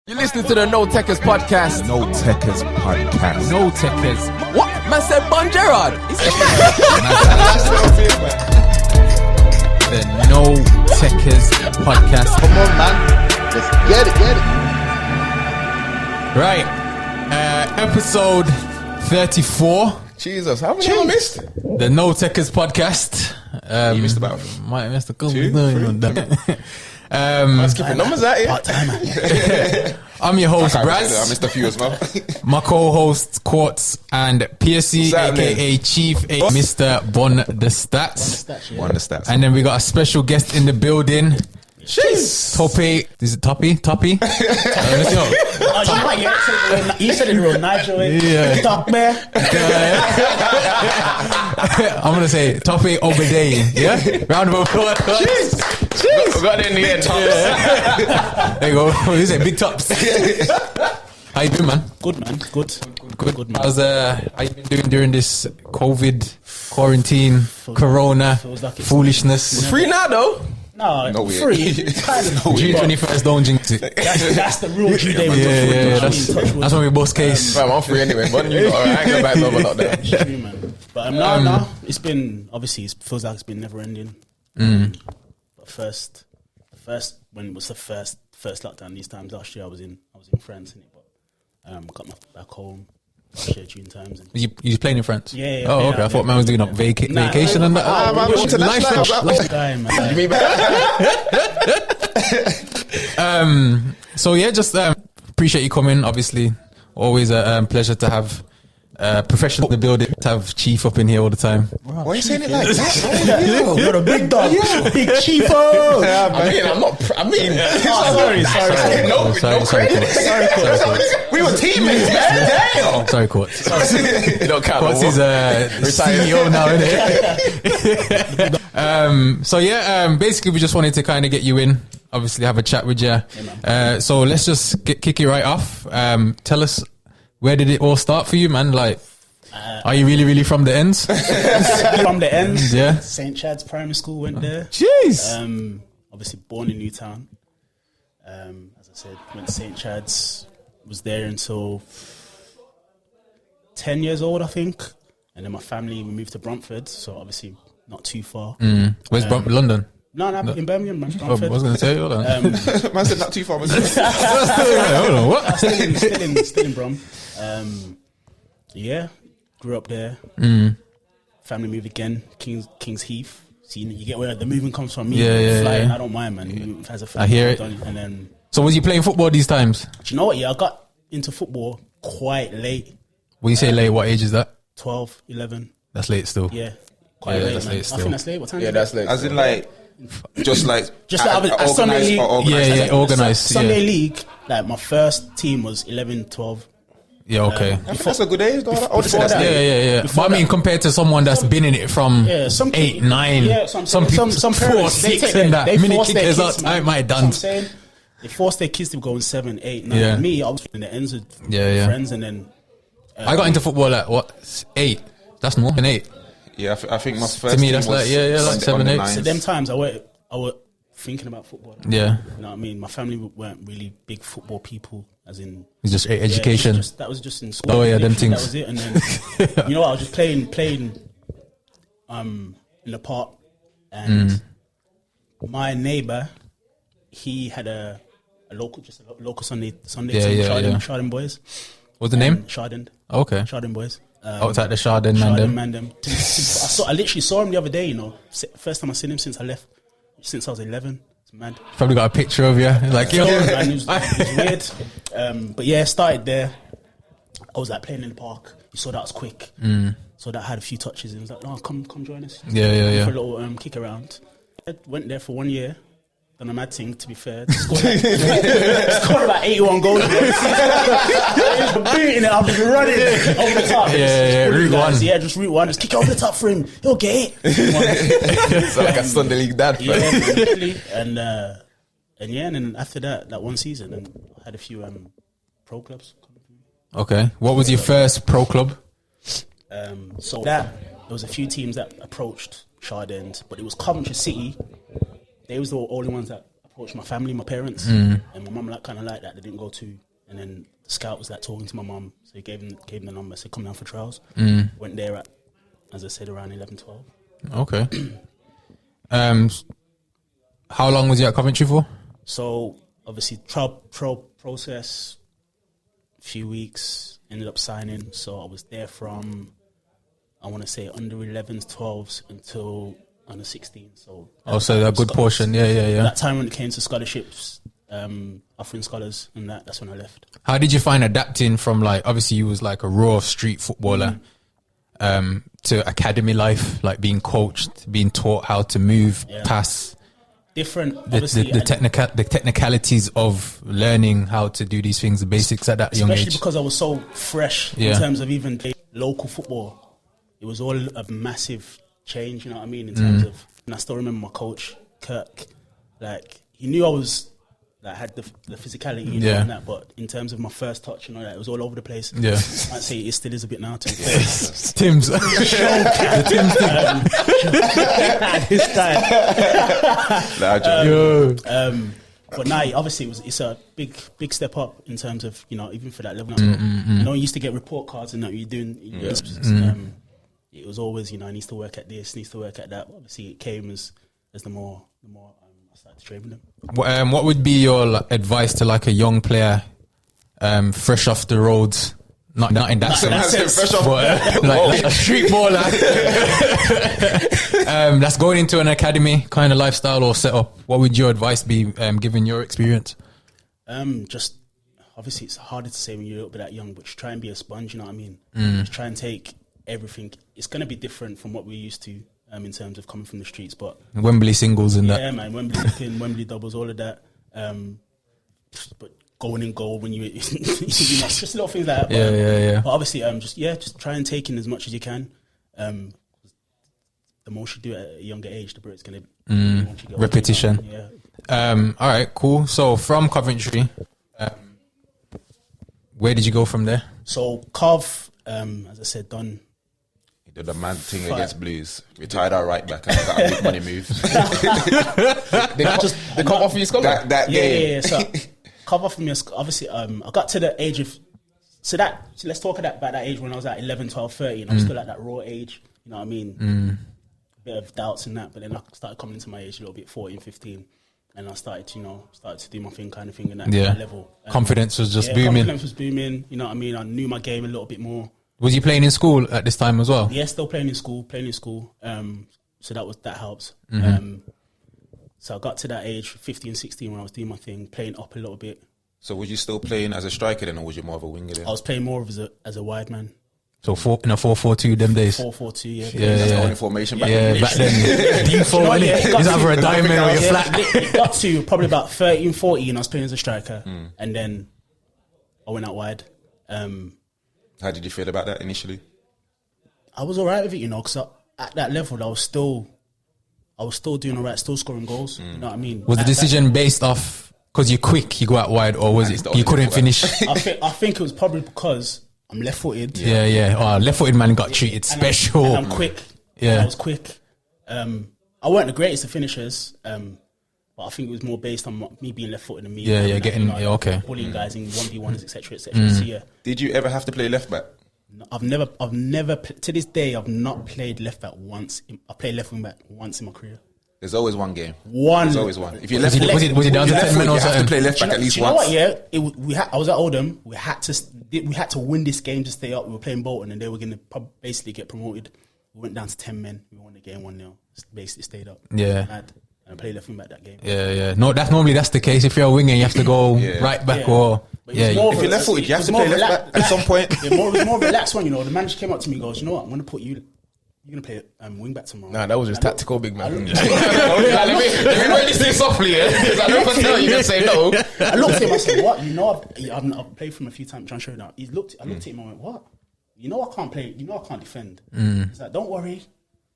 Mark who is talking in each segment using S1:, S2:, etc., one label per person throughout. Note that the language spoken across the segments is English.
S1: You're listening to the No Tekkers podcast.
S2: No Tekkers podcast.
S1: No Tekkers. What? Man said Bon Gerard. The No Tekkers podcast.
S3: Come on, man. Let's get it.
S1: Right. Episode 34.
S2: Jesus, how many have I missed?
S1: The No Tekkers podcast.
S2: You missed about
S1: Might have missed a couple.
S2: I'm skipping numbers out here.
S1: I'm your host,
S2: I
S1: Braz.
S2: missed a few as well.
S1: My co-host, Quartz, and PSC, aka Chief, Mr. Bon the Stats.
S2: One of the stats.
S1: And then we got a special guest in the building.
S2: Jeez.
S1: Tope. Is it Tope? Let's go.
S4: You said it real Nigel.
S1: Yeah.
S4: Top man.
S1: I'm going to say Tope Obadeyi. Yeah? Round of applause.
S2: Jeez. We got it in the end.
S1: Yeah. There you go. What is it? Big tops. How you doing, man?
S4: Good, man. Good, man.
S1: How you been doing during this COVID, quarantine, corona,
S4: like
S1: foolishness?
S2: Free now, though.
S4: No,
S2: we
S4: free.
S2: ain't.
S4: Kind of
S1: June 21st, don't jinx it.
S4: That's the real June day.
S1: Yeah, that's what we boss case.
S2: Fam, I'm free anyway, but you got I ain't going back over like that.
S4: True, man. But no, it's been, obviously, it feels like it's been never ending. But first, when it was the first lockdown, these times last year, I was in France, innit? But got my back home. Last year, June times. And
S1: You playing in France?
S4: Yeah.
S1: Oh, okay. I thought man was doing a vacation and that.
S2: man, international.
S4: guy, man.
S2: You mean better?
S1: So yeah, just appreciate you coming. Obviously, always a pleasure to have professional in the building. To have Chief up in here all the time.
S2: Why are you saying it like that?
S4: You're a big dog. Big chiefo.
S2: I'm not.
S4: Sorry.
S2: No credit.
S1: Sorry,
S2: We were teammates, man. Damn.
S1: Sorry, Court.
S2: You don't count.
S1: Quartz is CEO now, isn't it? So yeah, basically we just wanted to kind of get you in. Obviously, have a chat with you. So let's just kick it right off. Tell us, where did it all start for you, man? Like, are you really from the ends?
S4: From the ends.
S1: Yeah.
S4: St. Chad's Primary School went there.
S1: Jeez.
S4: Obviously born in Newtown. As I said, went to St. Chad's. Was there until 10 years old, I think. And then my family, we moved to Bromford, so obviously not too far.
S1: Where's Bromford? London?
S4: No, in Birmingham, man.
S1: I
S4: Bromford.
S1: was going to say, hold on.
S2: Man said not too far.
S1: Hold on, what?
S4: Still in Brom. Yeah, grew up there. Family moved again, King's Heath. See, you get where the moving comes from. Me flying, I don't mind, man. As a family,
S1: I hear it.
S4: And then,
S1: So was you playing football these times?
S4: do you know what? Yeah, I got into football quite late.
S1: When you say late, what age is that?
S4: 12, 11.
S1: That's late still.
S4: Yeah, quite
S1: Yeah,
S4: late,
S1: that's
S4: man.
S1: late
S4: I
S1: still.
S4: think that's late. What time?
S2: Yeah,
S4: is
S2: that's
S4: it?
S2: like. As in like. Just like
S4: Sunday league.
S1: Yeah, organised.
S4: Sunday
S1: Yeah.
S4: league. Like my first team was 11, 12.
S1: Yeah, okay.
S2: That's a good age, though. I would say that's
S4: that-
S2: late.
S1: Yeah.
S4: Before
S1: But I mean, compared to someone that's been in it from
S4: Some
S1: 8, 9,
S4: Yeah,
S1: some people
S4: some
S1: 4,
S4: parents,
S1: 6 and that. Mini
S4: force their
S1: kickers
S4: kids,
S1: out.
S4: man.
S1: I might
S4: That's what
S1: done.
S4: I'm saying. They force their kids to go in 7, 8, 9.
S1: Yeah.
S4: Me, I was in the ends with
S1: Yeah.
S4: friends, and then
S1: I got into football at what, 8? That's more than 8.
S2: Yeah, I think my first.
S1: To me,
S2: team
S1: that's
S2: was
S1: like like 7, 8.
S4: so them times I were thinking about football.
S1: Yeah,
S4: You know what I mean? My family weren't really big football people, as in
S1: it's just education.
S4: that was just in school.
S1: Oh, yeah, them
S4: Literally,
S1: things.
S4: That was it. And then you know what? I was just playing in the park, and my neighbor, he had a local Sunday team, Chardon boys.
S1: What's the name?
S4: Chardon.
S1: Okay.
S4: Chardon boys.
S1: Outside the Chardon
S4: Chardon
S1: man.
S4: I literally saw him the other day. You know, first time I seen him since I left, since I was 11. It's mad.
S1: Probably got a picture of you. Like, yo.
S4: Man, it was weird. But yeah, started there. I was like playing in the park. You saw that was quick. So that had a few touches. And he was like, "No, come join us."
S1: Yeah.
S4: For a little kick around. I went there for 1 year. Done a mad thing, to be fair. Scored about 81 goals. Beating it, I was running over the top.
S1: Route one.
S4: Yeah, just route one. Just kick it over the top for him. He'll get it.
S2: It's like a Sunday league dad.
S4: Yeah, literally. And then after that one season, and I had a few pro clubs.
S1: Okay. What was your first pro club?
S4: So there was a few teams that approached Chardon, but it was Coventry City. They was the only ones that approached my family, my parents, and my mum kind of like that. They didn't go to, and then the scout was like talking to my mum, so he gave him the number, said come down for trials. Went there at, as I said, around 11, 12.
S1: Okay. How long was you at Coventry for?
S4: So obviously trial process, a few weeks, ended up signing. So I was there from, I want to say, under 11s, 12s until under 16. So
S1: so a good portion. Yeah.
S4: That time when it came to scholarships, offering scholars and that's when I left.
S1: How did you find adapting from, like, obviously you was like a raw street footballer to academy life, like being coached, being taught how to move, pass,
S4: different, obviously,
S1: the technicalities of learning how to do these things, the basics at that young age.
S4: Especially because I was so fresh in terms of even local football. It was all a massive change, you know what I mean, in terms of, and I still remember my coach, Kirk, like, he knew I was, like, had the physicality, you know, and that, but in terms of my first touch and all that, it was all over the place. Yeah. I'd say it still is a bit now, too.
S1: Tim's. The
S4: Tim's thing. But now, obviously, it's a big step up in terms of, you know, even for that level. You know, you used to get report cards and that you're doing. It was always, you know, needs to work at this, needs to work at that. Obviously, it came as the more I started to train with them.
S1: What would be your advice to, like, a young player, fresh off the roads? Not in that sense,
S2: fresh off,
S1: but like a street baller that's going into an academy kind of lifestyle or setup. What would your advice be, given your experience?
S4: Just obviously it's harder to say when you're a little bit that young, but just try and be a sponge. You know what I mean? Just try and take everything. It's going to be different from what we're used to in terms of coming from the streets, but
S1: Wembley singles and that.
S4: Yeah, man, Wembley looking, Wembley doubles, all of that. But going in goal when you just little things like that.
S1: Yeah.
S4: But obviously, just try and take in as much as you can. The more you do at a younger age, the better it's going to be.
S1: Repetition.
S4: Yeah.
S1: All right, cool. So from Coventry, where did you go from there?
S4: So Cov, as I said, done.
S2: He did a mad thing against Blues. Retired our right back and got a big money move.
S3: They come off your scholar.
S2: That game.
S4: Yeah. So cover for me, obviously, I got to the age of, so let's talk about that age when I was at 11, 12, 13. I'm still at that raw age, you know what I mean? A bit of doubts in that, but then I started coming into my age a little bit, 14, 15, and I started to do my thing kind of thing in that level.
S1: Confidence was just booming.
S4: Confidence was booming, you know what I mean? I knew my game a little bit more.
S1: Was you playing in school at this time as well?
S4: Yeah, still playing in school. So that helps. So I got to that age, 15, 16, when I was doing my thing, playing up a little bit.
S2: So was you still playing as a striker then, or was you more of a winger then?
S4: I was playing more as a wide man.
S1: So in a 4-4-2 them days?
S4: 4-4-2, yeah.
S2: That's the only formation back
S1: then. Yeah, back then. Default, it's either a diamond or you're flat.
S4: It got to probably about 13, 14, I was playing as a striker, and then I went out wide.
S2: How did you feel about that initially?
S4: I was all right with it, you know, because at that level, I was still doing all right, still scoring goals. You know what I mean?
S1: Was the decision based off because you're quick, you go out wide, or was it you couldn't finish?
S4: I think it was probably because I'm left-footed.
S1: Yeah. Oh, left-footed man got treated special.
S4: And I'm quick. I was quick. I weren't the greatest of finishers, but I think it was more based on me being left-footed and me. Bullying guys in 1v1s, etc. So yeah.
S2: Did you ever have to play left back?
S4: No, I've never to this day I've not played left back once. I played left wing back once in my career.
S2: There's always one game.
S4: There's
S2: always one. If you
S1: was it down to 10 men or
S2: you have
S1: something?
S2: to play left back at least
S4: you know
S2: once.
S4: what? Yeah, I was at Oldham. We had to win this game to stay up. We were playing Bolton, and they were going to basically get promoted. We went down to 10 men. We won the game 1-0. Basically stayed up.
S1: Yeah.
S4: And I played left wing back that game.
S1: Yeah. No, that's the case. If you're a winger, you have to go right back or.
S2: If you're left footed, you have to play left back at some point.
S4: It was more relaxed one, you know. The manager came up to me and goes, you know what, I'm going to put you. You're going to play wing back tomorrow.
S3: Nah, that was just tactical, big man.
S2: Let me write this thing softly, because I don't tell you to say no.
S4: I looked at him, I said, what? You know, I've played for him a few times, trying to show you now. I looked at him and went, what? You know I can't play, you know I can't defend. He's like, don't worry.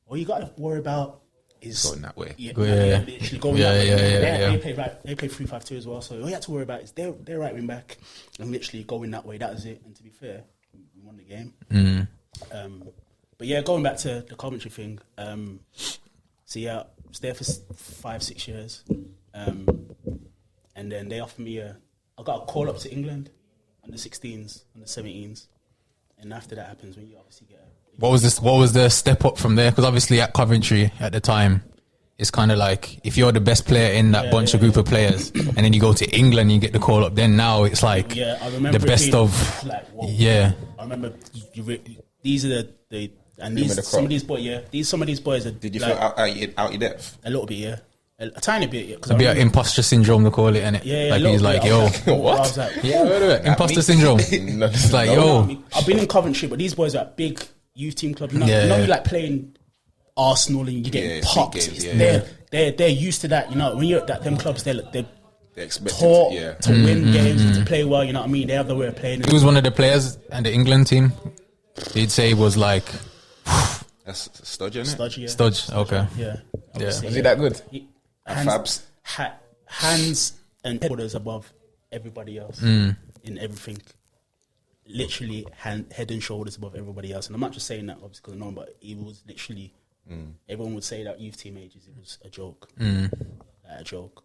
S4: All you got to worry about is
S2: going that way.
S4: Literally going that way. They play 3-5-2 as well, so all you have to worry about is their right wing back and literally going that way. That was it. And to be fair, we won the game. But yeah, going back to the Coventry thing. So yeah, I was there for 5-6 years. and then they offered me I got a call up to England under 16s, under 17s, and after that happens when you obviously get.
S1: What was the step up from there? Because obviously at Coventry at the time, it's kind of like if you're the best player in that bunch of group of players, and then you go to England, and you get the call up. Then now it's like
S4: I remember
S1: the best of
S4: like,
S1: yeah.
S4: I remember these are the and these some of these boys are.
S2: Did you
S4: like,
S2: feel out your depth?
S4: a little bit? Yeah, a tiny bit. Yeah,
S1: A bit of imposter syndrome, they call it, innit?
S4: Yeah,
S1: like he's like, yo,
S4: what? I was like,
S1: imposter syndrome. It's like, yo,
S4: I've been in Coventry, but these boys are at big youth team clubs. You know, you like playing Arsenal and you get popped.
S2: Games,
S4: they're used to that. You know, when you're at them clubs, they're
S2: expected
S4: to win games, to play well. You know what I mean? They have the way of playing.
S1: He was one of the players in the England team. He'd say was like,
S2: that's Studge, isn't it?
S4: Studge, yeah.
S1: Studge, okay.
S4: Yeah.
S1: Yeah.
S3: Was he that good?
S2: Fabs.
S4: Hands and shoulders above everybody else in everything. Literally head and shoulders above everybody else. And I'm not just saying that obviously because I know him, but he was literally, everyone would say that youth team ages, it was a joke. A joke.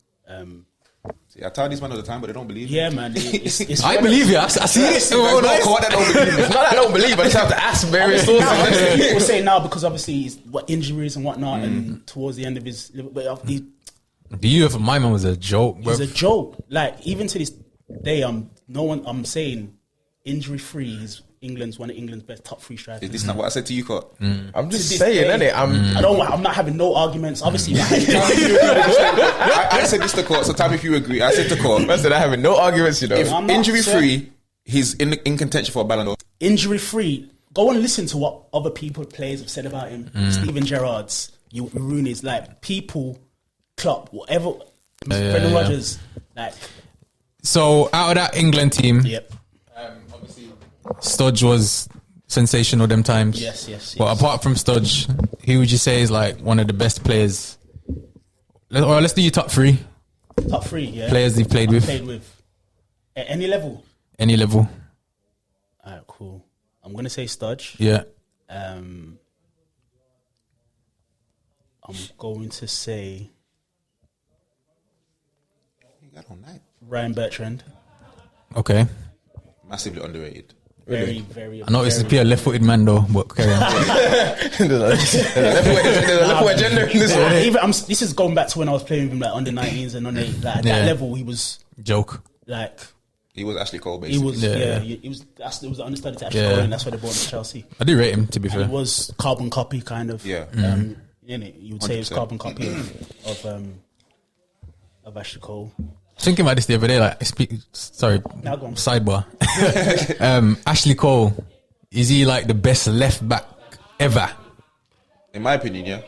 S2: See, I tell these men all the time, but they don't believe.
S4: Yeah, man. It's
S1: I believe you. I see it.
S2: It's not that don't believe me.
S3: It's not that I don't believe. I just have to ask various sources.
S4: People say now because obviously he's what injuries and whatnot, and towards the end of his, but
S1: The youth of my man was a joke, bro.
S4: he's a joke. Like even to this day, I'm saying injury free. He's one of England's best top 3 strikers.
S2: Is this not what I said to you, Cot?
S3: I'm just saying, innit?
S4: I'm not having no arguments. Obviously,
S2: I said this to Cot, so tell me if you agree. I said to Cot,
S3: I said I'm having no arguments, you know.
S2: if injury free, he's in contention for a Ballon d'Or.
S4: Injury free. Go and listen to what other players have said about him. Steven Gerrard's, Rooney's, like people, Klopp, whatever. Brendan Rodgers, like.
S1: So out of that England team,
S4: Yep.
S1: obviously Studge was sensational them times.
S4: Yes.
S1: But apart from Studge, who would you say is like one of the best players? Let's do your top 3.
S4: Top 3, yeah.
S1: Players you've played with.
S4: Played with. At any level.
S1: Any level.
S4: Alright, cool. I'm gonna say Studge.
S1: Yeah.
S4: I'm going to say
S2: You got all night.
S4: Ryan Bertrand.
S1: Okay.
S2: Massively underrated.
S4: Very, very.
S1: I know this is pure left-footed man though, but carry on.
S3: There's a left-foot agenda in this one.
S4: This is going back to when I was playing with him, like under 19s and under at that level. He was
S1: Joke.
S4: like
S2: He was Ashley Cole, basically.
S4: he was he was. It was the understudy to Ashley Cole, and that's why they brought him to Chelsea.
S1: I do rate him, to be
S4: And
S1: fair.
S4: he was carbon copy, kind of.
S2: Yeah.
S4: You would say it was
S2: 100%.
S4: carbon copy of Ashley Cole.
S1: Thinking about this the other day, like,
S4: Now go on.
S1: sidebar. Ashley Cole, is he like the best left back ever?
S2: In my opinion, yeah.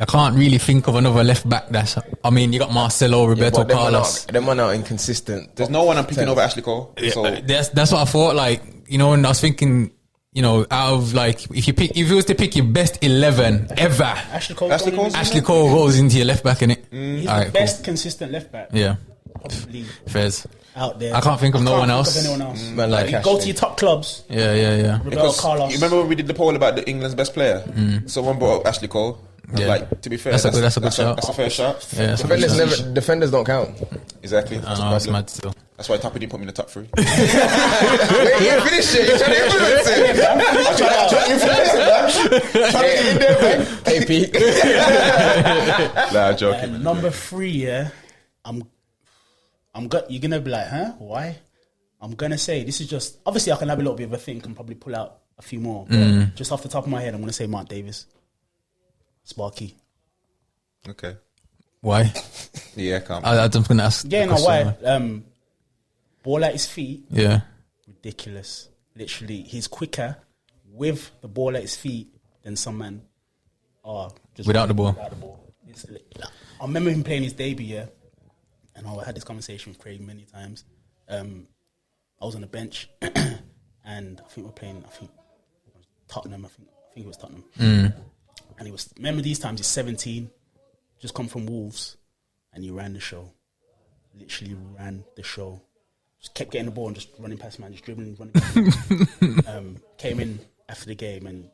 S1: I can't really think of another left back that's. I mean, you got Marcelo, Roberto
S3: But
S1: Carlos.
S3: them man are inconsistent.
S2: There's no one I'm picking over Ashley Cole. So
S1: That's what I thought. Like, you know, and I was thinking, you know, out of like, if you was to pick your best 11 ever,
S4: Ashley Cole.
S1: Ashley Cole goes into your left back, innit?
S4: He's
S1: Alright,
S4: the best consistent left back.
S1: Yeah,
S4: Probably
S1: fairs.
S4: out there.
S1: I can't think of no one else.
S4: Of anyone else.
S3: Man like
S4: Go
S3: Ashley.
S4: to your top clubs.
S1: Yeah.
S4: Roberto
S2: because
S4: Carlos.
S2: you remember when we did the poll about the England's best player? Someone brought up Ashley Cole.
S1: Yeah.
S2: Like, to be fair,
S1: That's a good shout.
S2: That's a fair shot.
S1: Yeah, that's a good shout.
S3: Defenders don't count.
S2: Exactly.
S1: I know, that's mad still.
S2: That's why Tope didn't put me in the top 3.
S3: Wait, you finished it. You're trying to influence it. I'm trying to influence it, man. Trying to get in there, man. Hey, Pete.
S2: Nah, joking.
S4: And number 3, yeah, you're gonna be like, huh? Why? I'm gonna say this is just obviously I can have a little bit of a think and probably pull out a few more. But just off the top of my head, I'm gonna say Mark Davis, Sparky.
S2: Okay.
S1: Why?
S2: Yeah, come.
S1: I'm just gonna ask.
S4: Yeah,
S1: the
S4: no,
S1: question.
S4: why? Ball at his feet,
S1: Yeah.
S4: ridiculous. Literally, he's quicker with the ball at his feet than some men are just
S1: Without the ball.
S4: Without the ball. I remember him playing his debut, yeah, and I had this conversation with Craig many times. I was on the bench, and I think we're playing. I think Tottenham. I think it was Tottenham. And he was. Remember these times? He's 17, just come from Wolves, and he ran the show. Literally ran the show. Just kept getting the ball and just running past man, just dribbling, running. Came in after the game, and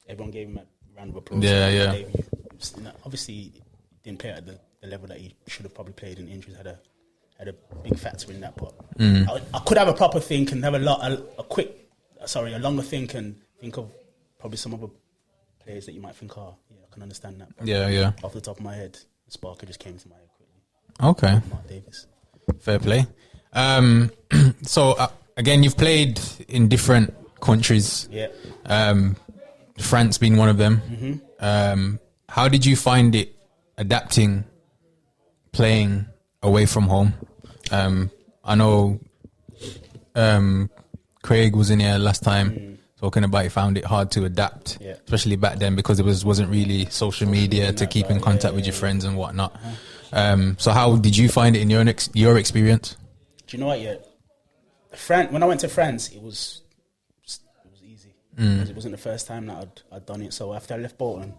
S4: everyone gave him a round of applause.
S1: Yeah.
S4: Obviously, he didn't play at the the level that he should have probably played, and injuries had a big factor in that. But I could have a proper think and have a longer think and think of probably some other players that you might think, I can understand that. But
S1: Yeah.
S4: off the top of my head, Sparker just came to my head quickly.
S1: Okay.
S4: Mark Davis.
S1: Fair play. So again, you've played in different countries.
S4: Yeah.
S1: France being one of them. How did you find it adapting, playing away from home? I know Craig was in here last time talking about he found it hard to adapt, especially back then because it wasn't really social media to keep in contact with your friends and whatnot. So how did you find it in your experience?
S4: Do you know what? Yeah, when I went to France, it was easy because it wasn't the first time that I'd done it. So after I left Bolton,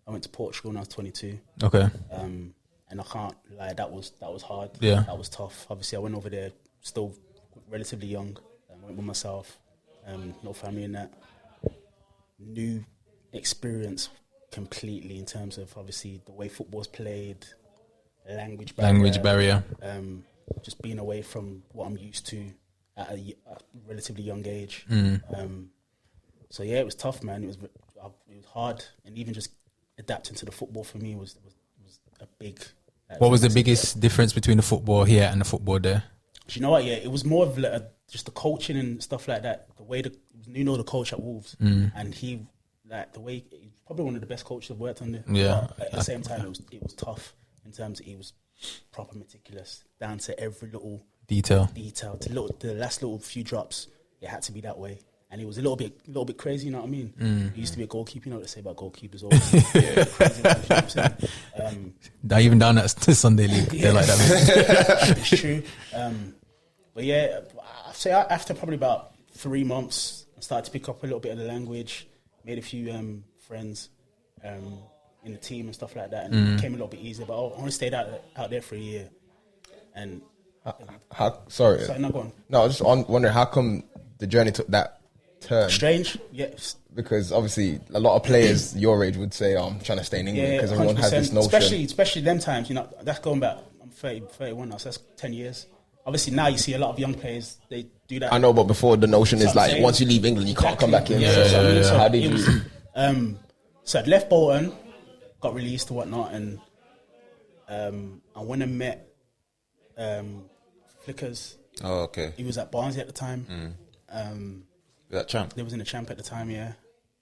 S4: I went to Portugal when I was 22.
S1: Okay.
S4: And I can't lie, that was hard.
S1: Yeah.
S4: That was tough. Obviously, I went over there still relatively young. I went with myself, no family in that. New experience completely in terms of obviously the way football's played, language barrier. Just being away from what I'm used to at a relatively young age. So yeah, it was tough, man. It was hard, and even just adapting to the football for me was a big.
S1: What was the biggest difference between the football here and the football there?
S4: Do you know what? Yeah, it was more of just the coaching and stuff like that. The way Nuno, the coach at Wolves, and he he's probably one of the best coaches I've worked under.
S1: Yeah.
S4: But at the same time, it was tough in terms of he was proper meticulous down to every little
S1: detail
S4: to the last little few drops. It had to be that way. And he was a little bit crazy, you know what I mean? He used to be a goalkeeper, you know what they say about goalkeepers always. Crazy, you know what I'm saying?
S1: Even down at Sunday League, they're like that.
S4: It's true. But yeah, I'd say after probably about 3 months, I started to pick up a little bit of the language, made a few friends in the team and stuff like that, and it became a little bit easier. But I only stayed out there for a year. And
S3: sorry.
S4: No, go on.
S3: No, I was just wondering how come the journey took that turn.
S4: Strange, yes.
S3: Because obviously a lot of players your age would say, I'm trying to stay in England because everyone has this notion.
S4: Especially them times, you know, that's going back, I'm 31 now, so that's 10 years. Obviously now you see a lot of young players, they do that.
S3: I know, but before the notion is like, once you leave England, you can't come back in. So how did you...
S4: So I'd left Bolton, got released and whatnot, and I went and met Flickers.
S2: Oh, okay.
S4: He was at Barnsley at the time.
S2: That champ?
S4: They was in the champ at the time, yeah.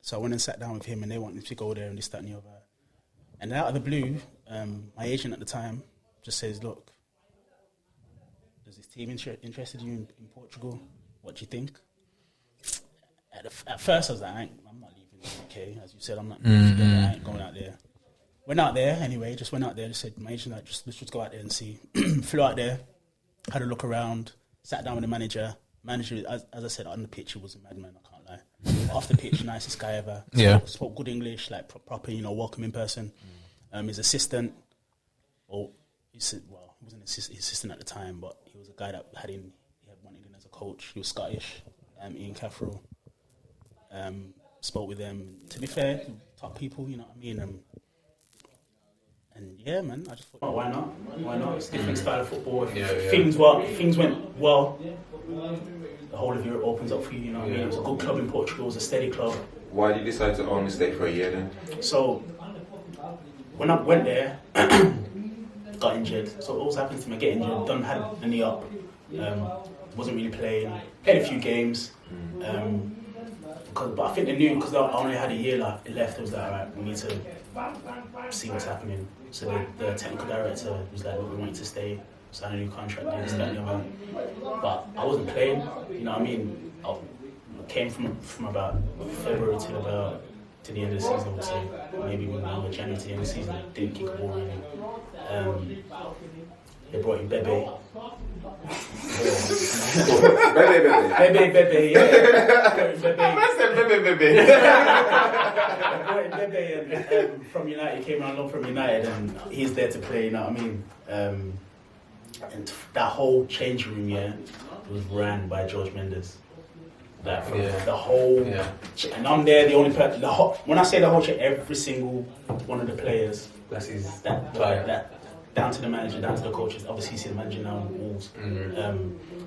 S4: So I went and sat down with him, and they wanted to go there and this, that, and the other. And out of the blue, my agent at the time just says, look, does this team interested you in Portugal? What do you think? At first I was like, I'm not leaving the UK. As you said, I'm not leaving there. I ain't going out there. Went out there anyway, just went out there. Just said, my agent, like, let's just go out there and see. Flew out there, had a look around, sat down with the manager. Manager, as I said, on the pitch, he was a madman, I can't lie. Off the pitch, nicest guy ever. Spoke good English, like proper, welcoming person. His assistant, he wasn't his assistant at the time, but he was a guy that he had one England as a coach. He was Scottish, Ian Cathro. Spoke with them. To be fair, top people, you know what I mean? And yeah, man, I just thought, why not? Why not? It's a different style of football. Things went well, the whole of Europe opens up for you, you know what I mean? It was a good club in Portugal, it was a steady club.
S2: Why did you decide to only stay for a year then?
S4: So, when I went there, got injured. So it always happens to me, I get injured, had a knee up, wasn't really playing, played a few games. But I think they knew, because I only had a year left, it was like, alright, we need to see what's happening. So the technical director was like, look, we want you to stay, sign a new contract, this, that, and the other. But I wasn't playing, you know what I mean? I came from about February to the end of the season, I would say. Maybe when we were January to the end of the season, didn't kick a ball really. They brought in Bebe.
S2: Bebe,
S4: yeah.
S2: I said Bebe.
S4: They brought in Bebe and, from United, he came around loan from United, and he's there to play, you know what I mean? And that whole change room, was ran by George Mendes. Like the whole, and I'm there, the only person. When I say the whole change, every single one of the players, that down to the manager, down to the coaches. Obviously, he's the manager now in Wolves.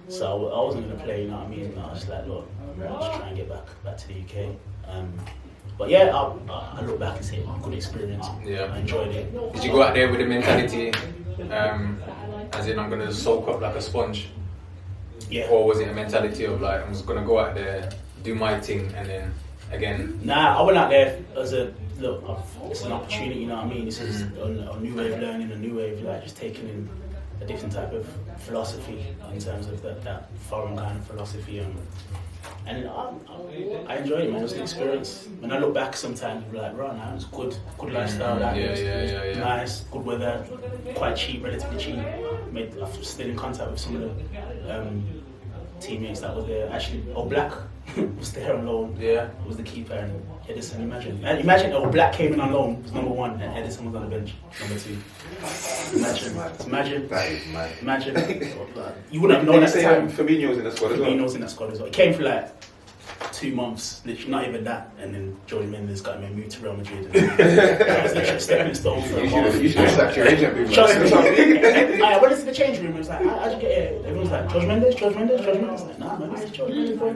S4: So I wasn't going to play, you know what I mean? I was just like, look, I'm just trying to get back to the UK. But yeah, I look back and say, good experience.
S1: Yeah.
S4: I enjoyed it.
S1: Did you go out there with the mentality, as in I'm going to soak up like a sponge?
S4: Yeah.
S1: Or was it a mentality of like, I'm just going to go out there, do my thing, and then again?
S4: Nah, I went out there as a, look, it's an opportunity, you know what I mean? This is a new way of learning, a new way of like just taking in a different type of philosophy in terms of that foreign kind of philosophy. And I enjoyed it, man. It was an experience. When I look back sometimes, I'm like, right now, it was good lifestyle. It was nice, good weather, quite cheap, relatively cheap. I'm still in contact with some of the teammates that were there. Actually, Black was there on loan. Yeah, was the keeper, and Edison. Imagine Black came in on loan, was number 1, and Edison was on the bench, number 2. Imagine.
S2: That is mad.
S4: Imagine. You wouldn't have known at the time.
S2: Fabinho's in the squad as well.
S4: Fabinho's in that squad as well. It came for like 2 months, literally not even that, and then Jordi Mendes got him moved to Real Madrid. I was literally stepping stone for a month.
S2: You should have sacked your agent.
S4: I went into the change room. It was like, how'd you get here? Everyone's like, George Mendes. I was like, nah, man, this is George Mendes, bro. I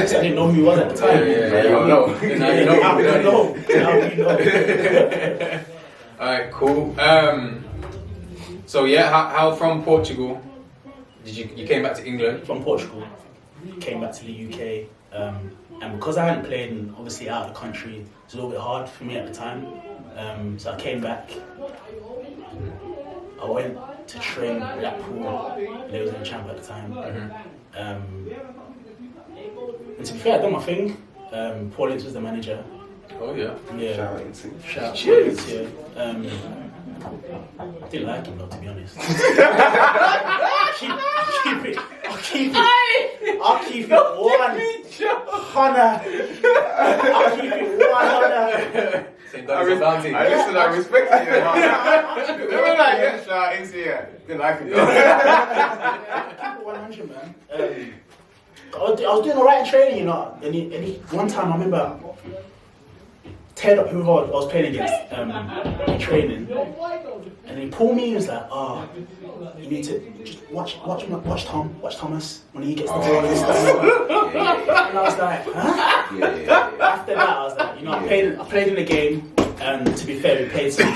S4: didn't know who he was at the time.
S2: Yeah, you don't know.
S4: Now you know.
S1: Alright, cool. So yeah, how from Portugal did you came back to England?
S4: From Portugal, came back to the UK, and because I hadn't played and obviously out of the country, it was a little bit hard for me at the time. So I came back. I went to train Blackpool. They was in the champ at the time. And to be fair, I done my thing. Paul Ince was the manager.
S1: Oh yeah.
S4: Yeah.
S2: Shout out Ince.
S4: Shout out Paul Ince, yeah. I didn't like him though, to be honest. I'll keep it 100. I'll keep it 100.
S2: I respect it. They were like, yeah, shout out Ince, yeah. Didn't like it though.
S4: Keep it 100, man. I was doing alright in training, you know. And one time I remember teared up who I was playing against in training, and he pulled me and was like, you need to just watch Thomas when he gets the ball and stuff. And I was like, huh?
S2: Yeah.
S4: After that, I was like, you know, I played in the game, and to be fair, we played some. It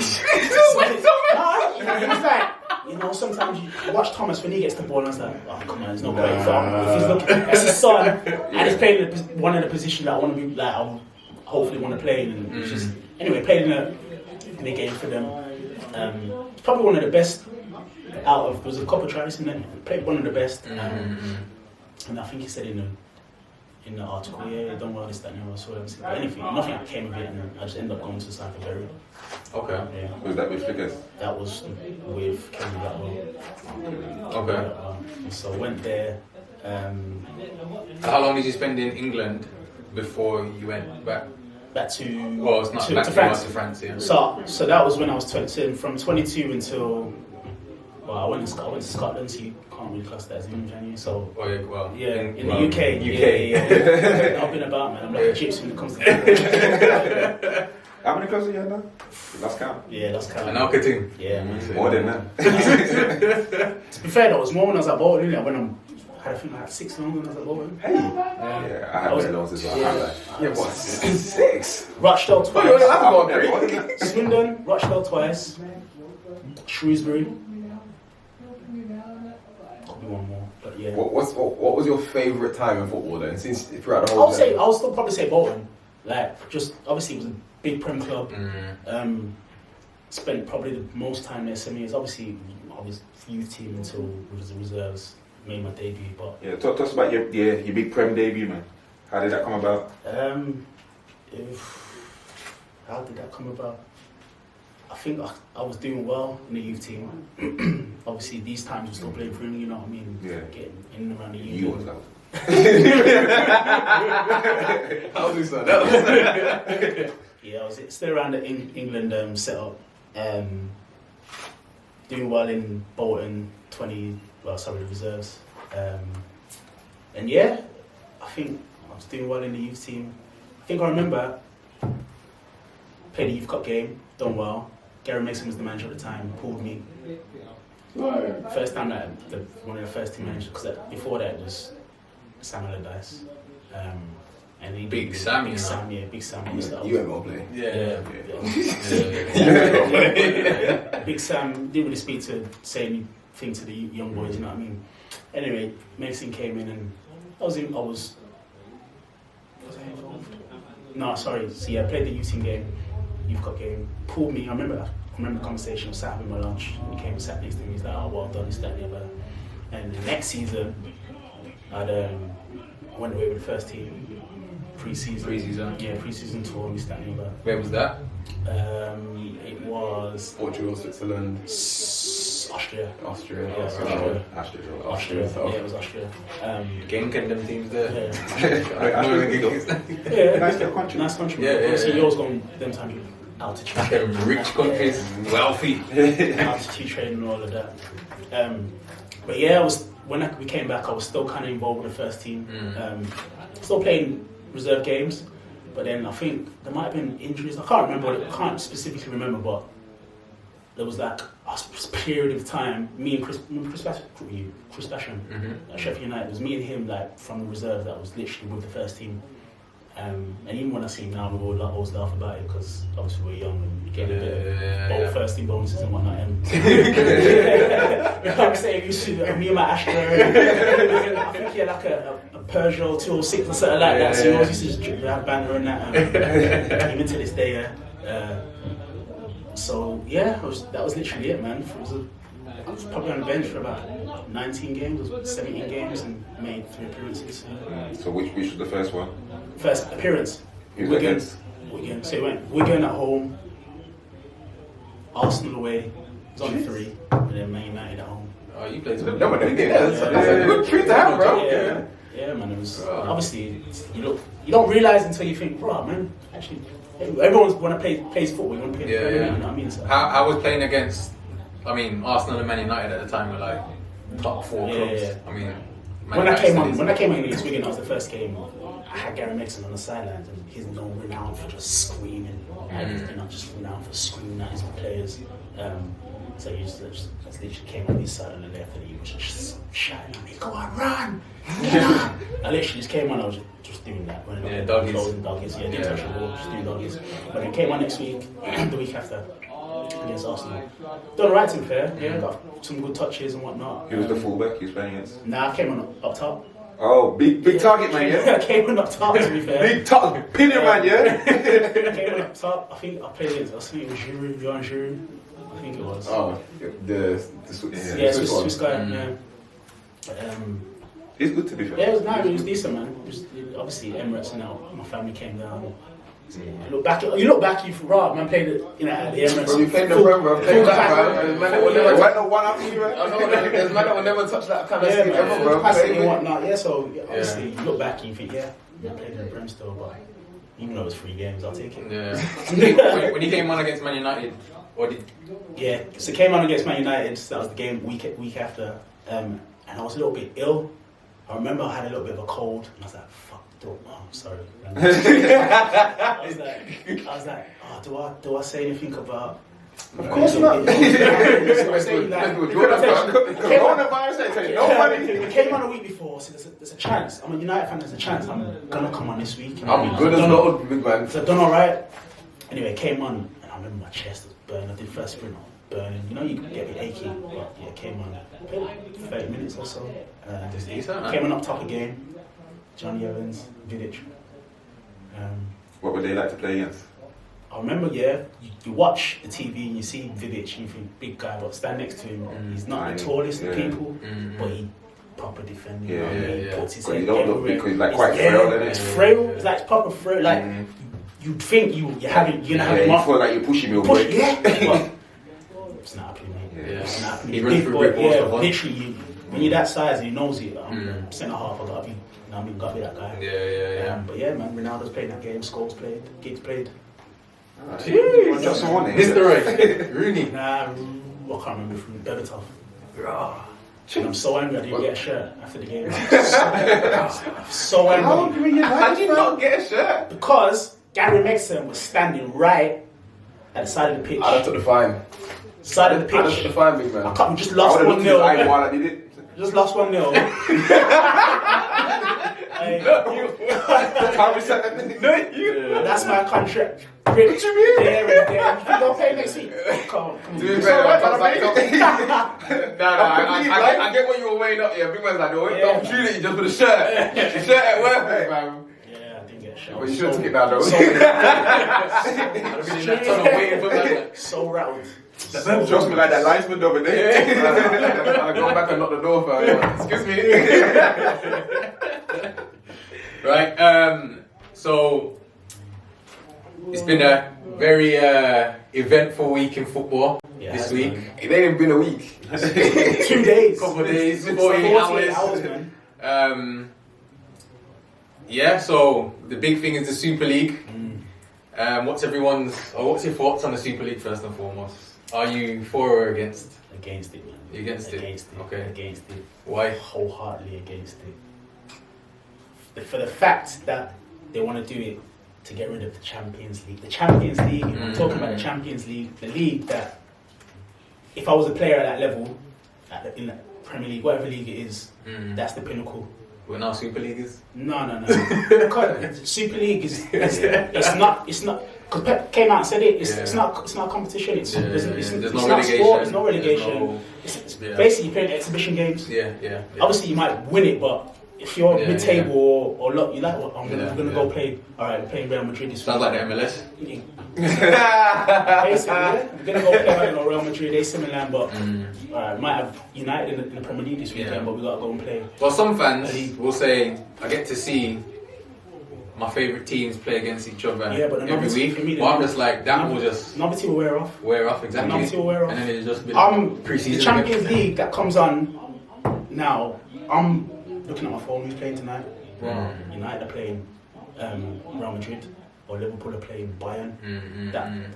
S4: was like, you know, sometimes you watch Thomas when he gets the ball, and I was like, oh come on, there's no great fun. If he's looking, that's his son, and he's playing in one of the positions that I want to be like. I hopefully want to play in, and just anyway, played in a game for them. Probably one of the best out of. There was a couple of tries in there. Played one of the best, and I think he said in the article, yeah, don't worry, this, that, and the other, so anything, nothing came of it, and I just ended up going to Stamford Berry.
S1: Okay.
S4: Yeah.
S2: Was that with Flickers?
S4: That was with Kenny Blackwell.
S1: Okay.
S4: So I went there.
S1: How long did you spend in England before you went back?
S4: Back to
S1: Well, it's not back
S4: to France.
S1: To France, yeah.
S4: So that was when I was 22. From 22 until I went to Scotland, so you can't really class that as England, can you? So in the UK. Yeah. I've been about, man. I'm like a gypsy when it comes to that.
S2: How many clubs have you had now? Last count.
S4: Yeah, that's kind
S1: An
S4: of.
S1: Alcating.
S4: Yeah, man.
S2: More than that.
S4: To be fair, though, it was more when I was at Bolton. I think I had 6 loans when I was at Bolton.
S2: Hey. Yeah, I had loans as well.
S4: Yeah,
S2: what? 6?
S4: Rochdale twice.
S2: Oh,
S4: Swindon, Rochdale twice. Shrewsbury. Could be one more, but yeah.
S3: What was your favourite time in football then? Since throughout the whole
S4: I'll still probably say Bolton. Like, just obviously it was a big Prem club. Spent probably the most time there 7 years. Obviously, I was youth team until the reserves. Made my debut, but
S2: yeah. Talk to us about your big Prem debut, man. How did that come about?
S4: How did that come about? I think I was doing well in the youth team. Obviously, these times we're still playing for him, you know what I mean?
S2: Yeah.
S4: Getting in and around the youth.
S2: You was out.
S3: How was that?
S4: Yeah, I was still around the England setup. Doing well in Bolton, reserves. And yeah, I think I was doing well in the youth team. I think I remember playing the Youth Cup game, done well, Gary Mason was the manager at the time, pulled me.
S2: Right.
S4: First time that one of the first team managers, because before that it was Sam Allardyce. And he
S1: Big Sam, you know.
S4: Sam, yeah, Big Sam.
S2: You ain't gonna play.
S1: Yeah.
S4: Big Sam didn't really say anything to the young boys, you know what I mean? Anyway, Mason came in and was I involved? No, sorry. So yeah, I played the youth team game, youth cup game. Pulled me. I remember the conversation. I sat having my lunch. And he came and sat next to me. He's like, "Oh, well done, this, that, and the other." And the next season, I went away with the first team. Pre-season. Yeah, pre-season tour. This, that, and the other.
S1: Where was that?
S4: It was
S2: Portugal, Switzerland,
S4: Austria.
S2: Austria.
S4: Yeah, Austria.
S2: Austria.
S4: Yeah, it was Austria.
S1: Genk and them teams there.
S4: Yeah,
S2: Nice little country.
S4: Nice country.
S1: Yeah,
S4: Obviously,
S1: yeah.
S4: yours going them times altitude.
S1: Them rich countries, wealthy.
S4: Altitude training and all of that. But yeah, when we came back, I was still kind of involved with the first team. Still playing reserve games, but then I think there might have been injuries. I can't specifically remember, but there was like a period of time. Me and Chris Basham at Sheffield United. It was me and him like from the reserve that was literally with the first team. And even when I see him now, we always laugh about it because obviously we're young and you get a bit of first team bonuses and whatnot. I'm saying you see me and my Astra. I think he had like a Peugeot 206 or something like that. So he always used to have banner and that. Even to this day, So yeah, that was literally it, man. I was probably on the bench for about 19 games, 17 games, and made 3 appearances.
S2: So which was the first one?
S4: First appearance, Wigan. So it went Wigan at home, Arsenal away, it was only 3, and then Man United at home.
S1: Oh, you played some.
S2: No, but that's a good treat to have, bro.
S4: Yeah, man. It was obviously you don't realize until you think, bro, man. Actually, everyone's when I plays football, you want to play. You know what I mean? So,
S1: I was playing against. I mean, Arsenal and Man United at the time were like top 4 clubs.
S4: Yeah.
S1: I mean,
S4: when I came on against Wigan, that was the first game. I had Gary Mason on the sidelines, and he's known renowned for just screaming. Just renowned for screaming at his players. So he just literally came on his side on the left, and he was just shouting at me, "Go on, run!" I literally just came on. I was just doing that. Doggies. Yeah, didn't touch the ball, just doing doggies. But then came on next week, the week after. Against Arsenal. Done alright, to be fair. Yeah, got some good touches and whatnot.
S2: He was the fullback he was playing against?
S4: Nah, I came on up top.
S2: Oh, big target man, yeah?
S4: I came on up top, to be fair.
S2: Big top, pillar man, yeah?
S4: I came on up top. I think I played against, I think it was Jean Giroud. I think it was.
S2: Oh, the
S4: Swiss guy, yeah. But,
S2: he's good to be fair.
S4: yeah, it was decent, man. Obviously, Emirates and now my family came down. You look back, you raw man played it, at the Emirates.
S2: Bro, you played the Prem, bro. Played that, man. There's no one after you, man. I know, there's man that will never touch that kind of skill ever, bro.
S4: Passing and whatnot, so obviously you look back and you think, I played in the Prem still, but even though it was 3 games, I'll take it.
S1: Yeah. when he came on against Man United,
S4: so came on against Man United, so that was the game week after, and I was a little bit ill. I remember I had a little bit of a cold, and I was like, fuck. Sorry. I was like, do I say anything about?
S2: Of course not.
S4: Coronavirus. Came on a week before, so there's a chance. I'm a United fan. There's a chance I'm gonna come on this week.
S2: I'm good as gold, big man.
S4: So done all right. Anyway, came on, and I remember my chest was burning. I did first sprint, burning. You get a bit achy, but yeah, came on. Played like 30 minutes or so. Came on up top again. Johnny Evans, Vidic.
S2: What would they like to play against?
S4: I remember, you watch the TV and you see Vidic and you think, big guy, but stand next to him, he's not the tallest of people, but he proper defending. He puts his head
S2: look because he's like quite frail, isn't it?
S4: It's frail, it's like proper frail, like you'd think you're gonna have him
S2: you feel like you're pushing me away.
S4: But it's not happening, mate. It's not happening.
S1: He runs through
S4: literally, when you're that size and he knows it, I'm centre half, I gotta be that guy. But yeah, man, Ronaldo's playing that game, Scholes played, Giggs played.
S2: Just one name.
S1: Mr. Ray, Rooney.
S4: Nah, I can't remember from Berbatov. And I'm so angry I didn't get a shirt after the game. So angry.
S2: How did you not get a shirt?
S4: Because Gary Mason was standing right at the side of the pitch.
S2: I took the fine.
S4: Side of the
S2: I took
S4: pitch.
S2: the fine, big man.
S4: I can't, we just lost 1-0.
S3: While I did it.
S4: Just lost 1-0. That's my contract. What do you mean? There. You gonna play next week? Come on.
S2: I get what you were weighing up here. Big man's like, the opportunity just for the shirt. The shirt at work, man.
S4: Yeah, I didn't get a shot.
S2: But you should have took it down, though.
S4: So rattled.
S3: Trust me, like that linesman over there.
S2: I'll go back and knock the door for excuse me. Right, so it's been a very eventful week in football this week.
S4: Man.
S2: It ain't even been a week.
S4: 2 days.
S2: Couple of days,
S4: 48
S2: 48
S4: hours, man.
S1: Yeah, so the big thing is the Super League. What's your thoughts on the Super League first and foremost? Are you for or against?
S4: Against it, man.
S1: You against it?
S4: Against it.
S1: Okay.
S4: Against it.
S1: Why?
S4: Wholeheartedly against it. For the fact that they want to do it to get rid of the Champions League. The Champions League, I'm talking about the Champions League, the league that, if I was a player at that level, in the Premier League, whatever league it is, that's the pinnacle.
S1: We're now Super League is?
S4: No. Because Super League it's not, because Pep came out and said it, it's not a competition, it's not sport, it's not relegation. It's basically you're playing exhibition games.
S1: Yeah.
S4: Obviously you might win it, but if you're mid-table or look, you're like, well, I'm gonna go play. All right, we're playing Real Madrid this week.
S1: Sounds like the MLS.
S4: Basically, we're gonna go play Real Madrid, AC Milan, but we might have United in the Premier League this weekend, but we gotta go and play.
S1: Well, some fans will say, I get to see my favourite teams play against each other every week. But I'm just like, that will just
S4: novelty will wear off.
S1: Exactly.
S4: Novelty will wear off.
S1: And then it'll just be
S4: pre-season. The Champions League that comes on now, I'm looking at my phone, who's playing tonight? United are playing Real Madrid, or Liverpool are playing Bayern.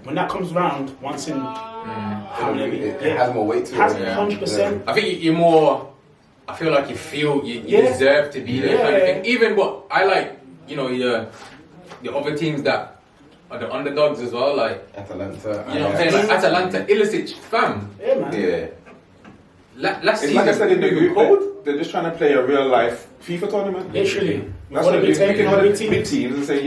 S4: When that comes round, once in
S2: it has more weight to it.
S4: Has 100%.
S1: I think you're more, I feel like you deserve to be there kind of thing. Even what I like, the other teams that are the underdogs as well, like
S2: Atalanta.
S1: You know what I'm saying? Like Atalanta, Ilicic, fam.
S4: Yeah, man.
S2: Yeah.
S3: It's
S1: season,
S3: like I said in the group, they're just trying to play a real life FIFA tournament.
S4: Literally.
S3: That's what they're taking on big teams and say,
S2: Do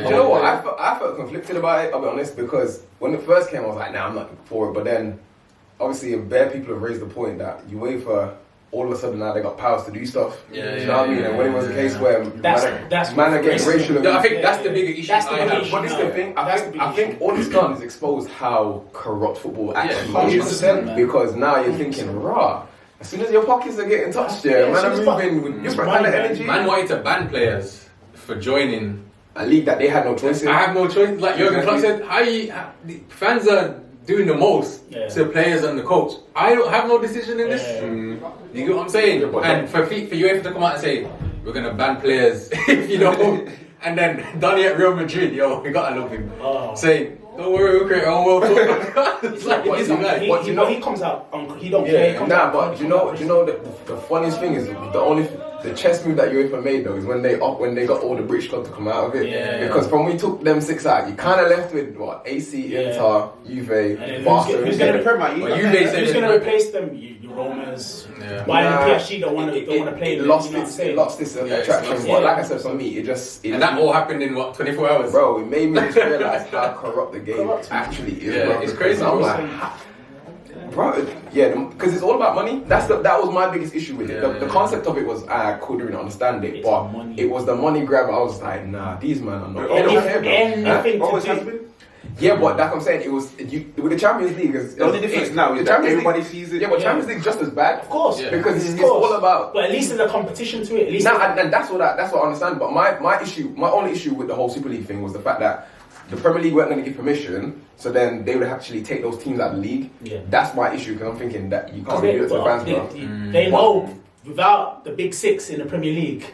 S2: you know what? I felt conflicted about it, I'll be honest, because when it first came, I was like, nah, I'm not for it. But then, obviously, bare people have raised the point that UEFA, all of a sudden now they got powers to do stuff. You know what I mean? And when it was a case where
S4: that's
S2: man are getting racial.
S1: I think that's the bigger issue.
S4: That's the bigger
S1: I have.
S4: issue.
S2: But this is the thing. I think all it's done is expose how corrupt football actually is.
S4: 100%,
S2: Because now you're thinking, rah. As soon as your pockets are getting touched, man are moving with different kind of energy.
S1: Man wanted to ban players for joining
S2: a league that they had no choice in.
S1: I have no choice. Like Jurgen Klopp said, the fans are doing the most to players and the coach. I don't have no decision in this. You get what I'm saying? And for UEFA to come out and say, we're going to ban players if you don't. And then Donny at Real Madrid, we got to love him. Saying, don't worry, we'll create our own world tour. It's like,
S4: he comes out, he don't play.
S2: But you know the funniest thing is the chess move that UEFA made though is when they got all the British clubs to come out of it. Because from when we took them 6 out, you kind of left with what AC, Inter, Juve, Barca.
S4: Who's going to replace them? Your Romas, Bayern, PSG don't want to play.
S2: It lost this attraction. But like I said, for me,
S1: and that all happened in what, 24 hours?
S2: Bro, it made me just realize how corrupt the game actually is. Bro.
S1: It's crazy.
S2: I'm like, bro, because it's all about money. That was my biggest issue with it. The concept of it was I couldn't really understand it, but it was the money grab. I was like, nah, these men are not. Yeah, but that's what I'm saying. It was with the Champions League.
S3: The only difference now is that everybody sees it.
S2: Yeah, but Champions League just as bad,
S4: of course,
S2: because it's all about.
S4: But at least there's a competition to it. At least
S2: and that's what I understand. But my only issue with the whole Super League thing was the fact that the Premier League weren't going to give permission, so then they would actually take those teams out of the league. Yeah. That's my issue, because I'm thinking that you can't do it to the fans, bro.
S4: They know without the big 6 in the Premier League.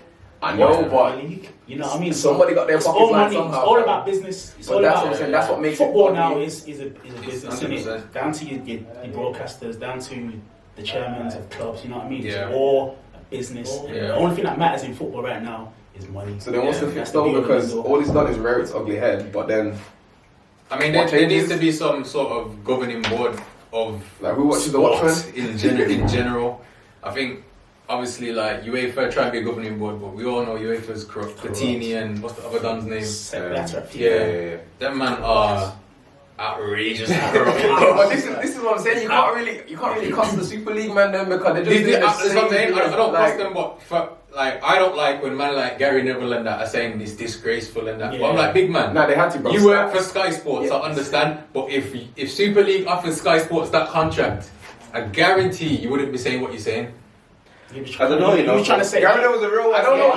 S2: I know, but
S4: you know what I mean.
S2: Somebody got their pockets lined somehow.
S4: It's all about business. It's all
S2: that's
S4: about
S2: what I'm saying. That's what makes
S4: football
S2: it
S4: now is a business, isn't it?
S1: 100%.
S4: Down to your broadcasters, down to the chairmen of clubs. You know what I mean?
S1: Yeah.
S4: It's all a business. The only thing that matters in football right now is money.
S2: So then what's the fix though? Because all it's done is rear its ugly head, but then
S1: I mean,
S2: What
S1: there needs
S2: changes?
S1: to be some sort of governing board of
S2: Like, who watches the Watchmen?
S1: in general. I think, obviously, like, UEFA try and be a governing board, but we all know UEFA's corrupt. Platini and what's the other Don's name? Yeah. Them man are outrageous.
S2: But this is what I'm saying. You can't really cuss the Super League man then because they just
S1: That's what I'm saying. I don't
S2: like,
S1: cuss them, but like I don't like when man like Gary Neville and that are saying it's disgraceful and that.
S4: Yeah.
S1: But I'm like, big man.
S2: Nah, they had to, bro.
S1: You work for Sky Sports, I understand. But if Super League offers Sky Sports that contract, I guarantee you wouldn't be saying what you're saying.
S3: I don't know, you know.
S4: Trying to say
S3: Gary Neville's a real one.
S2: I don't know.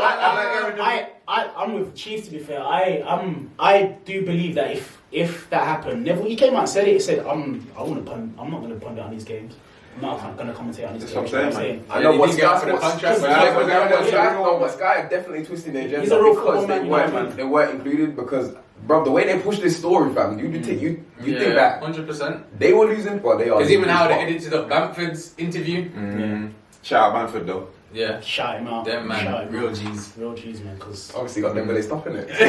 S4: I'm with Chief, to be fair. I do believe that if that happened, Neville, he came out and said it. He said, I'm not going to pundit on these games. I'm not going to commentate on these games.
S3: That's what I'm saying,
S2: I know what Sky
S1: for the
S2: Sports.
S1: contract.
S2: But Sky are definitely twisting their agenda
S4: He's a real
S2: because
S4: football man,
S2: they weren't included because, bro, the way they push this story, fam, you think that
S1: 100%.
S2: they were losing, well, they are.
S1: Because even how they
S2: losing.
S1: edited up Bamford's interview.
S3: Shout out Bamford though.
S1: Yeah.
S4: Shout him out.
S1: Them man,
S4: Shout him
S1: real
S4: out.
S1: G's.
S4: Real G's, man, because...
S2: Obviously got them, but they stopping it.
S4: yeah.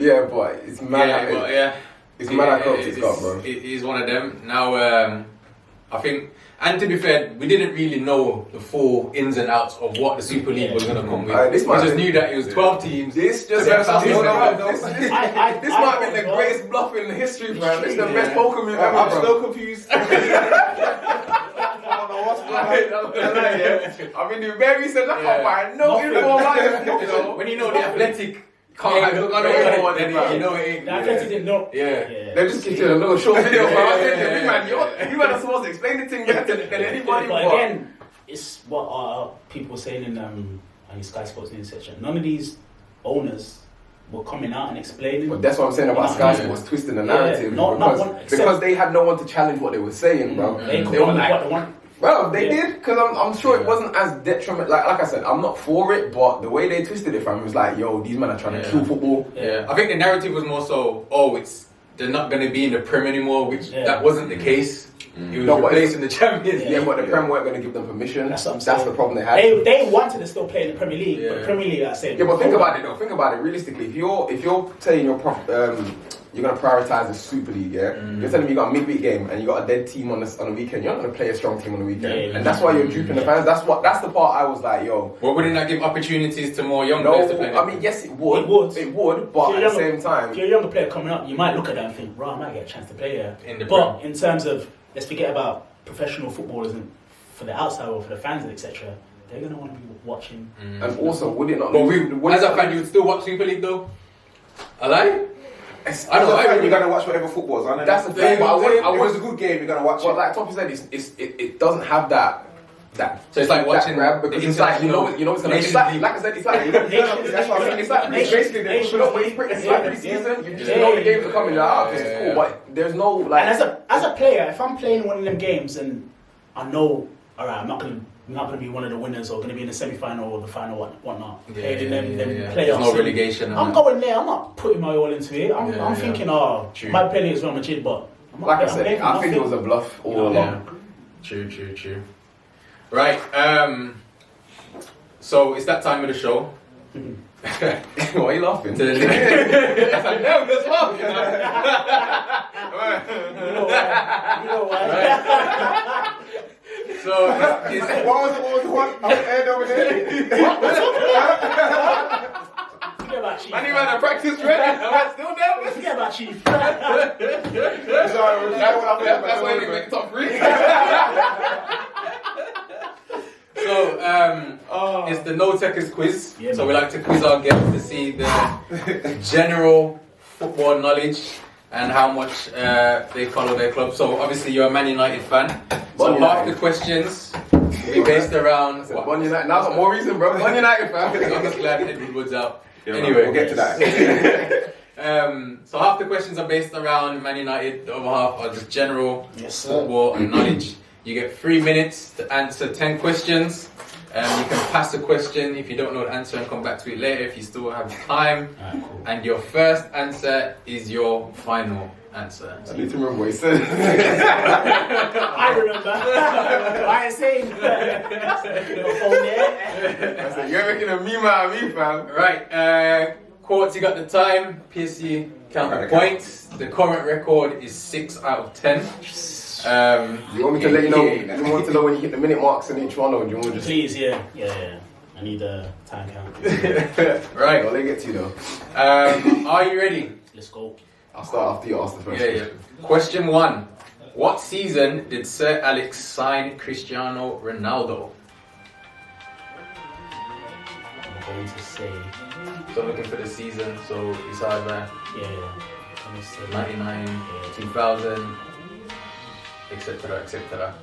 S2: Yeah, but it's mad. It's mad how corrupt it's got, bro.
S1: It is one of them. Now, I think, and to be fair, we didn't really know the full ins and outs of what the Super League was going to come with.
S2: This
S1: we
S2: might
S1: just
S2: be-
S1: knew that it was 12 teams.
S2: This just
S1: This
S2: might
S4: I
S2: be the greatest bluff in history, man. This is the best poker move ever,
S3: I'm
S2: bro.
S3: still confused. I don't know what's going on.
S2: I've been doing very research. I can't find no info about this.
S1: You know, when you know the athletic,
S2: Can't
S1: then
S2: look
S1: you
S2: on the
S1: know
S2: info
S1: it-
S2: on
S1: then
S2: it, man.
S1: you know it ain't.
S4: The Athletic didn't know.
S1: Yeah.
S2: They just give you a little short video, bro. I was thinking,
S1: Yeah.
S2: big man, you man are supposed to explain the thing better than anybody.
S4: But again, it's what people were saying in Sky Sports news section. None of these owners were coming out and explaining.
S2: But that's what I'm saying about
S4: Yeah.
S2: Sky Sports twisting the narrative because they had no one to challenge what they were saying, bro.
S4: They could
S2: They were
S4: run with
S2: like,
S4: what they want.
S2: well, they did because I'm sure it wasn't as detrimental. Like I said, I'm not for it, but the way they twisted it, fam, was like, yo, these men are trying to kill football.
S1: Yeah, I think the narrative was more so, they're not going to be in the Prem anymore, which that wasn't the case. It was replacing the Champions League.
S2: Yeah, but the Prem weren't going to give them permission.
S4: That's what I'm saying.
S2: That's the problem they had.
S4: They wanted to still play in the Premier League, but the Premier League, I said.
S2: Yeah, but think about it though. Think about it realistically. If you're saying you're going to prioritize the Super League, yeah, you're telling me you got a midweek game and you got a dead team on the weekend. You're not going to play a strong team on the weekend, and that's why you're duping the fans. That's the part I was like, yo.
S1: Well, wouldn't that give opportunities to more young players to play?
S2: I mean, yes, it would. It would, but at the same time,
S4: if you're a younger player coming up, you might look at that and think, right, I might get a chance to play here.
S1: But
S4: in terms of, let's forget about professional footballers and for the outside or for the fans, etc. They're going to want to be watching.
S2: And also, would it not?
S1: But as a fan, you would still watch Super League though? I lie?
S3: I know. You're gonna watch whatever football's on.
S2: That's the thing. But
S3: if it was a good game, you're gonna watch it.
S2: But like Tope said, it doesn't have that.
S1: So it's like watching
S2: grab because it's like you know it's gonna it's like I said it's like that's what I mean. It's like basically they push it up when it's like pre-season. You just know the games are coming. You're like, okay, it's cool, but there's no like.
S4: And as a player, if I'm playing one of them games and I know, all right, I'm not gonna be one of the winners or gonna be in the semi-final or the final, whatnot. Played in them playoffs.
S1: There's no relegation.
S4: I'm going there. I'm not putting my all into it. I'm thinking, my play is Real Madrid, but
S2: like I said, I think it was a bluff all along.
S1: True. Right, so it's that time of the show.
S2: Why are you laughing?
S1: To the
S2: That's like, no, that's laughing.
S4: You know why?
S1: So it's
S3: What was the one? I was head over there.
S4: Forget about Chief.
S2: I need man to practice ready. I'm still nervous.
S4: Forget about Chief.
S2: That's why they make top 3.
S1: So, it's the No Tekkers Quiz.
S4: Yeah,
S1: So we like to quiz our guests to see the general football knowledge and how much they follow their club. So obviously you're a Man United fan. So half the questions will be based around...
S2: Man United. Now got more reason, bro. Man United fan.
S1: I'm just glad Edward Wood's out.
S3: Yeah,
S1: anyway,
S3: we'll get to that.
S1: So half the questions are based around Man United. The other half are just general football and knowledge. You get 3 minutes to answer 10 questions. You can pass a question if you don't know the answer and come back to it later if you still have time. And your first answer is your final answer.
S2: I need to remember what he said.
S4: I remember. I ain't saying that.
S2: I said, you're making a meme out of me, fam.
S1: Right, Quartz, you got the time. PSC count the points. The current record is 6 out of 10.
S2: You want me to let you know? You want to know when you hit the minute marks in each one, or do you want to just?
S4: Please, yeah. I need a time count.
S2: Right, I'll let get to you though.
S1: Are you ready?
S4: Let's go.
S2: I'll start after you ask the first
S1: Yeah. Question 1. What season did Sir Alex sign Cristiano Ronaldo?
S4: I'm going to say.
S1: So looking for the season, so it's either
S4: Yeah. I'm going to say
S1: 99, 2000, etc., etc.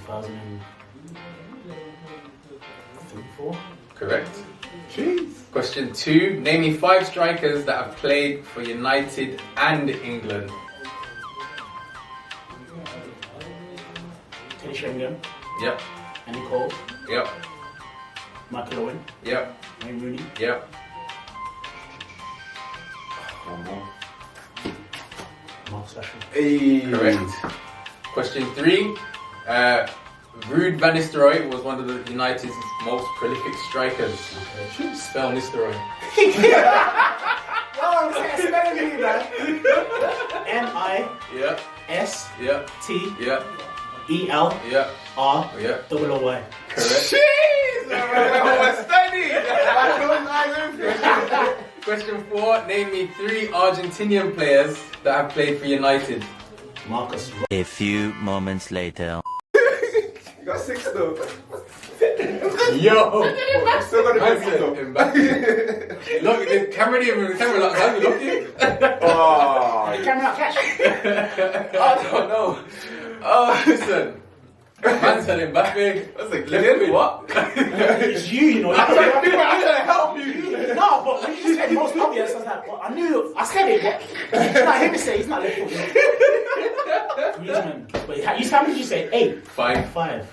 S4: 2004.
S1: Correct.
S2: Jeez.
S1: Question 2. Name me 5 strikers that have played for United and England.
S4: Teddy Sheringham.
S1: Yep.
S4: Andy Cole.
S1: Yep.
S4: Michael Owen.
S1: Yep.
S4: Wayne Rooney.
S1: Yep.
S4: Marcus Rashford.
S2: Hey.
S1: Correct. Question 3. Ruud van Nistelrooy was one of the United's most prolific strikers. Spell Nistelrooy.
S4: I'm spelling you, man.
S1: Yep. Yep.
S4: MISTELROY.
S1: Yep. Yep. Yep. Correct.
S2: Jeez.
S1: Question 4. Name me 3 Argentinian players that have played for United.
S4: Marcus.
S5: A few moments later.
S2: You got 6 though.
S1: Yo!
S2: I'm still gonna
S1: Man
S2: be
S1: said
S2: though.
S1: Mbappe. Look, the camera locks out. You looking?
S2: Oh.
S4: Camera not catch.
S1: I don't know. Oh, listen. Man said Mbappe.
S2: That's like, Kylian, what?
S4: It's you know.
S2: I'm trying to help you.
S4: No, but when you said most obvious, I was like, well, I knew, I said it, but it's not him to say, he's not left foot. Griezmann. But how many did you say? 8?
S1: 5.
S4: 5.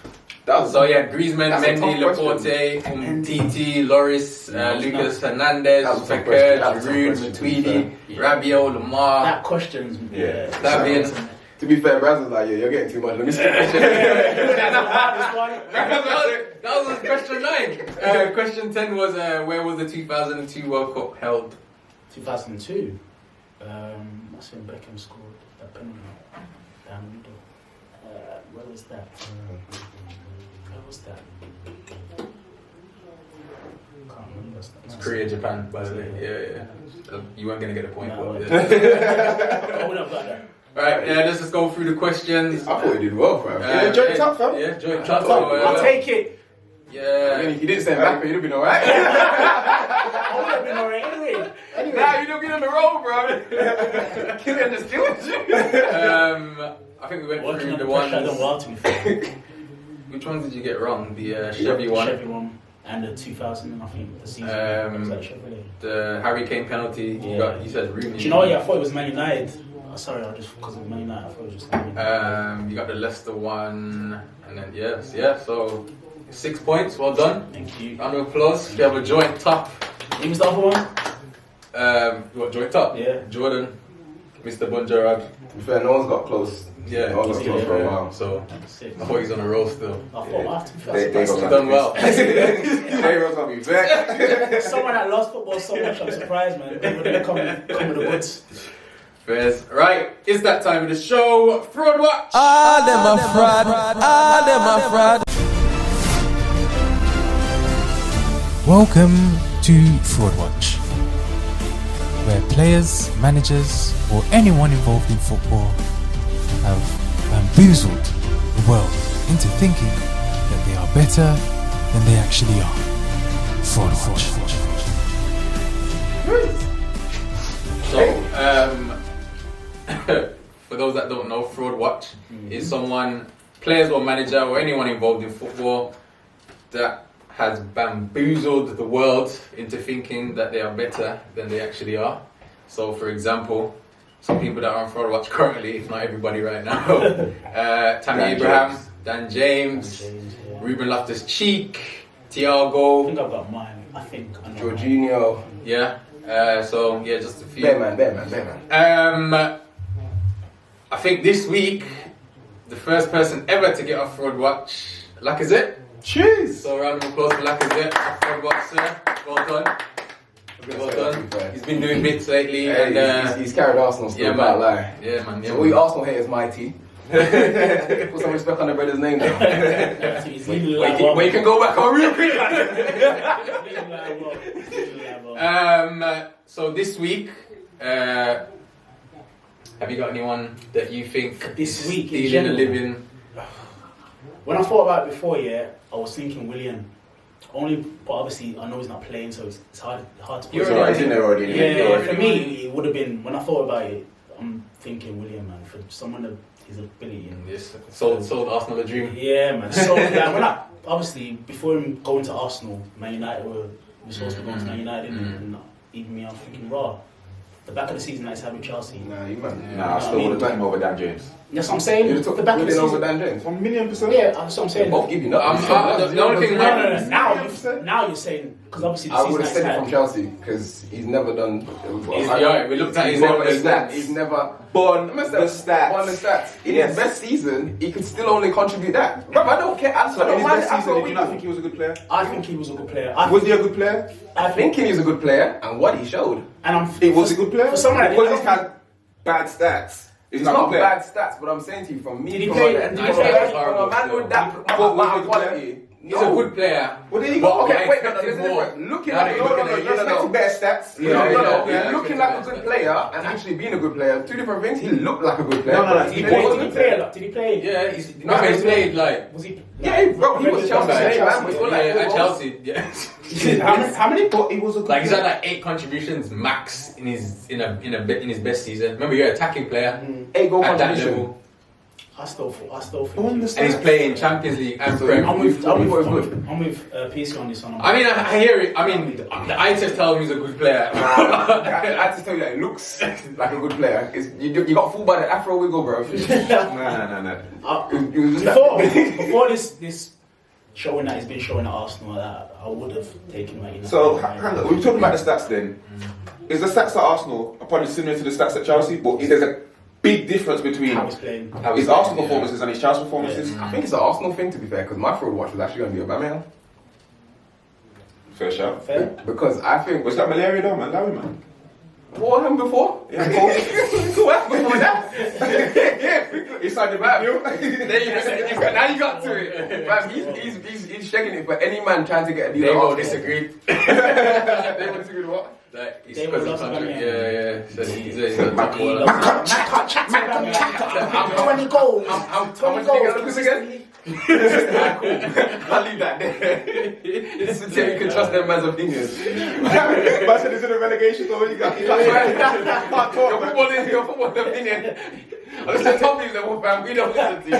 S1: So yeah, Griezmann,
S2: That's a
S1: Mendy,
S2: tough
S1: Laporte, Umtiti, Loris, Lucas Hernandez,
S2: That was a tough
S1: Becker,
S2: question. That was a tough
S1: Giroud,
S2: question, to be
S1: Matuidi, Rabiot, Lamar,
S4: That question's,
S1: Davian.
S2: To be fair, Braz was like, yeah, you're getting too much. Let me skip this shit.
S1: That was question 9. Question 10 was where was the 2002 World Cup held?
S4: 2002. That's when Beckham scored that penalty. Down the middle. Where was that? Where was that? Can't remember.
S1: It's Korea, Japan, by the way. Yeah. You weren't going to get a point.
S4: No,
S1: but,
S4: I
S1: yeah.
S4: wouldn't have got that.
S1: Alright, let's just go through the questions.
S2: I thought you did well, fam.
S1: Joint top, fam. Yeah, joint top.
S4: I'll take it.
S1: Yeah.
S2: If you didn't say Mbappe, you'd have been alright.
S4: I would have been alright anyway.
S2: Nah, you'd have been on the road, bro. Kylian just killed you.
S1: I think we went
S4: Working
S1: through
S4: on
S1: the
S4: the pressure, I don't
S1: ones.
S4: want to be fair.
S1: Which ones did you get wrong? The Chevy one,
S4: Chevy one and the 2000, I think, the season. Was that Chevy?
S1: the Harry Kane penalty.
S4: Yeah.
S1: You said Rooney.
S4: Do you know what? Yeah, I thought it was Man United. Sorry, I just because of Man United, I thought it was just Man United.
S1: You got the Leicester one, and then so 6 points. Well done.
S4: Thank you.
S1: Round of applause. You have a joint top.
S4: Who was the other one?
S1: What joint top?
S4: Yeah.
S1: Jordan, Mr. Bunjarad.
S2: To be fair, no one's got close.
S1: Yeah,
S2: No one's got close for a while.
S1: So
S4: Six.
S1: I thought he's on a roll still.
S4: I thought after
S2: They got
S1: You've done well.
S2: Heroes gonna be back.
S4: someone that loves football so much, I'm surprised, man. They would come with the goods.
S1: Fairs. Right, it's that time of the show. Fraud Watch.
S6: Them a fraud. Welcome to Fraud Watch, where players, managers, or anyone involved in football have bamboozled the world into thinking that they are better than they actually are. Fraud Watch.
S1: So, for those that don't know, Fraud Watch is someone, players or manager or anyone involved in football that has bamboozled the world into thinking that they are better than they actually are. So, for example, some people that are on Fraud Watch currently, if not everybody right now, Tammy Abraham, Dan James, Ruben Loftus-Cheek,
S4: I
S1: Thiago,
S4: think I've got mine. I know mine.
S2: Jorginho.
S1: just a few.
S2: Bear man.
S1: I think this week, the first person ever to get a fraud watch, Lacazette.
S3: Cheers.
S1: So a round of applause for Lacazette, a fraud watch, sir. Well done. Well done. He's been doing bits lately,
S2: Hey,
S1: and
S2: he's carried Arsenal still,
S1: yeah,
S2: not
S1: man.
S2: lie.
S1: Yeah, man. Yeah,
S2: So all you Arsenal haters, mighty. Put some respect on the brother's name now. Where you can go back on real quick.
S1: So this week, have you got anyone that you think
S4: This week, in
S1: stealing a
S4: general?
S1: living?
S4: When I thought about it before, I was thinking William. But obviously I know he's not playing, so it's hard to put.
S3: It's alright, in there already.
S4: Yeah, for me, it would have been, when I thought about it, I'm thinking William, man, for someone of his ability. And
S1: Yes, sold Arsenal a dream.
S4: yeah, man. So, when obviously, before him going to Arsenal, Man United were supposed to be going to Man United, and even me, I'm thinking, raw. The back of the season, let's have with Chelsea.
S2: Nah, you man.
S3: Nah, I still would have taken him over Dan James.
S4: That's what I'm saying.
S2: You took
S4: The back of the
S2: over
S4: season.
S2: Dan James.
S3: 1,000,000%.
S4: Yeah, that's what I'm saying.
S2: Both give you nothing.
S1: The only thing
S4: No.
S3: Yeah.
S4: Now you're saying, because obviously the
S2: I
S4: season
S2: would have
S4: has
S2: said it
S4: had.
S2: from Chelsea because he's never done.
S1: We looked at his numbers.
S2: He's never
S3: Born
S2: the
S3: the stats.
S2: Won the stats. In
S3: Yes.
S2: his best season, he could still only contribute that. Bro, I don't care. I
S3: So in
S2: don't
S3: his
S2: mind
S3: best
S2: it.
S3: season, did you not think he was a good player?
S4: I think he was a good player.
S3: Was he a good player?
S2: I think he was a good player, and what he showed.
S4: And
S3: He was a good player?
S4: For someone that
S3: Because
S4: didn't
S3: he's had bad stats. He's
S2: It's
S3: not a
S2: not
S3: good player.
S2: bad stats, but I'm saying to you, from me,
S4: Did he
S2: from
S4: play-
S2: a-
S4: did he
S2: from
S4: play-
S2: a man with that amount of quality.
S1: He's a good player.
S3: Well, there you
S2: But
S3: go.
S2: okay, wait,
S1: expected
S2: there's a
S1: more.
S2: difference. Looking
S1: Now
S2: at
S1: that
S2: it,
S1: you're looking at it,
S3: You're expecting better stats.
S2: No, no,
S1: Yeah,
S2: Looking like a good player and actually being a good player, two different things. He looked like a good player.
S3: No, no, no.
S2: He
S4: Did he
S2: wasn't.
S4: play a lot? Did he play?
S1: Yeah, he's played like.
S4: Was he?
S2: Yeah, bro, he was Chelsea. Man, we were like,
S1: At Chelsea, yeah.
S4: How many?
S3: But he was a good
S1: Like he's
S3: player.
S1: had like 8 contributions max in his best season. Remember, you're an attacking player
S2: 8 goal
S1: at that
S2: contribution.
S1: level,
S4: I still think.
S3: On the
S1: and he's playing Champions League and Premier.
S4: I'm with
S2: PC
S4: PC on this one.
S1: I mean, I hear it. I mean, the eye test tells me he's a good player.
S2: I had to tell you that it looks like a good player. You got fooled by the Afro wiggle, bro.
S3: No.
S2: It was just
S4: Before this showing that he's been showing at Arsenal, that I would have taken Man United.
S3: So, hang on. We're talking about the stats then. Is the stats at Arsenal are probably similar to the stats at Chelsea, but is there a big difference between
S4: How he's playing.
S3: his Arsenal performances and his Chelsea performances?
S2: I think it's an Arsenal thing, to be fair, because my fraud watch was actually going to be Aubameyang.
S3: Fair shout.
S4: Fair.
S2: Because I think...
S3: Was that malaria though, man? Larry, man.
S2: What happened before?
S3: Yeah, of course.
S2: What happened before that?
S3: He signed the back deal.
S2: Now you got to it. Man, he's shaking it for any man trying to get a deal.
S1: They
S2: at
S1: will
S2: Arsenal.
S1: disagree.
S2: They will disagree with what?
S1: Like, it's
S4: They
S1: because
S4: will
S1: of
S4: love
S1: contract.
S4: Aubameyang.
S1: Yeah. So he's got
S3: Man,
S1: to
S4: Man can't 20 goals.
S2: How
S4: 20
S2: much did you
S4: goals
S2: get this again? I'll leave that there. This is so you can trust them man's opinions.
S3: Man said he's in a relegation, so you got.
S2: Your football opinion. I'm just top level fan. We don't listen to you.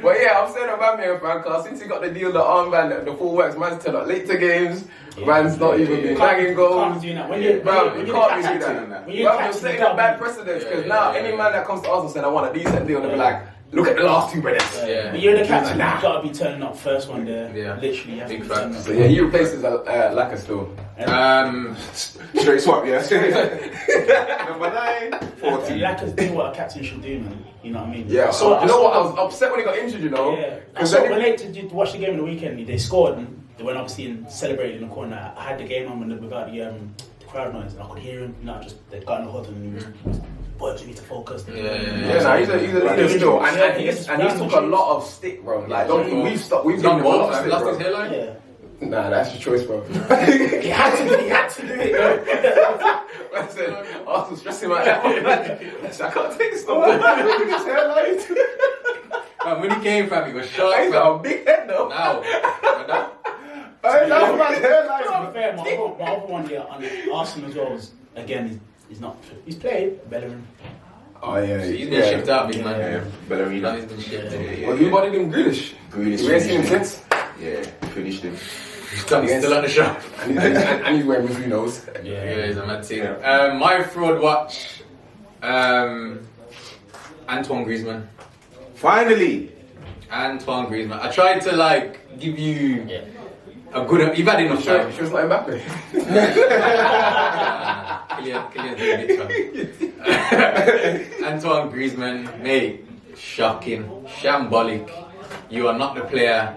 S2: But yeah, I'm saying about me, fan, because since he got the deal, the armband, the full works, man's turned up late to games. Man's not even been bagging goals.
S4: Can't be doing that. When you're
S2: Bro, you
S4: the
S2: can't be
S4: captain,
S2: doing that.
S4: when
S2: Bro,
S4: you're
S2: you're
S4: captain,
S2: setting
S4: you
S2: a
S4: can't
S2: bad
S4: be-
S2: precedence because
S1: Yeah,
S2: now
S1: yeah,
S2: any
S1: yeah.
S2: man that comes to Arsenal saying I want a decent deal, they'll be like, look at the last two brothers.
S1: Yeah.
S4: When you're the captain, you gotta be turning up first one there.
S1: Yeah.
S4: Literally, you have
S1: Big
S4: to be
S1: facts.
S4: turning up.
S2: So yeah, he replaces Laka still.
S3: Straight swap, yeah. Number 9, 40.
S4: Laka's doing what a captain should do, man. You know what I mean?
S2: Yeah,
S4: So
S2: you know what? I was upset when he got injured, you know.
S4: Yeah.
S2: Because
S4: So
S2: then
S4: when they did watch the game on the weekend, they scored and they went obviously and celebrated in the corner. I had the game on without the crowd noise, and I could hear him. Just they'd gotten the huddle and he was, boys, we need to focus.
S2: he's a still, and he took a lot of stick, bro. Like, don't think we've
S1: He's
S2: done
S1: done
S2: a lot
S1: well.
S2: of stick,
S1: Lost
S2: bro.
S1: his hairline.
S4: Yeah.
S2: Nah, that's your choice, bro.
S4: He had to do it.
S2: I said, Arsenal stressing my out. I said, I can't take this stuff.
S1: Man, when he came, fam, he was sharp.
S2: He's got a big head, though.
S1: Now.
S3: Hey, that's my hairline.
S4: To be fair, my other one here on Arsenal as well was, again, he's not. He's played Bellerin.
S2: Oh, yeah.
S1: He's been shipped out, big man.
S3: Yeah, Bellerin.
S1: He's been shipped out.
S2: Well, you bodied him Grealish.
S3: Grealish
S2: You ain't seen him
S3: finished
S2: since.
S3: Yeah, finished him.
S1: He's still at the shop.
S2: And he's wearing Mizunos.
S1: Yeah, he's a mad team. My fraud watch, Antoine Griezmann.
S3: Finally.
S1: Antoine Griezmann. I tried to like give you a good. You've had enough
S2: Sure,
S1: time.
S2: it's not Mbappe.
S1: Kylian's a bit Antoine Griezmann, mate, shocking, shambolic. You are not the player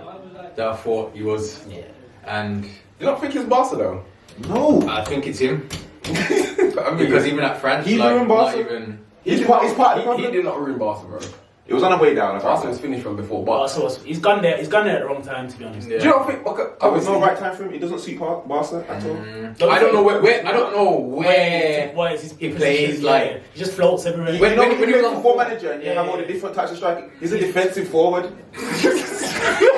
S1: that I thought he was.
S4: Yeah.
S1: And
S2: You don't think it's Barca though?
S3: No.
S1: I think it's him.
S2: I mean,
S1: Because even at France,
S3: He's
S1: like,
S3: ruined
S1: not
S3: Barca.
S1: even...
S3: He's part of the
S2: he
S3: problem.
S2: did not ruin Barca, bro.
S3: It was on the way down.
S2: Barca was finished from before,
S4: But
S2: but
S4: also, he's gone there. He's gone there at the wrong time, to be honest.
S1: Yeah.
S2: do you not think? Okay,
S3: There was
S2: obviously,
S3: no right time for him. It doesn't suit Barca at all.
S1: I don't know where I don't know where
S4: Why is his
S1: he
S4: position?
S1: plays, like...
S4: he just floats everywhere.
S3: When
S1: When
S3: you
S1: he
S3: play
S1: was on
S3: football
S1: form-
S3: manager and you
S4: Yeah,
S3: have all the different types of striking, he's a defensive forward.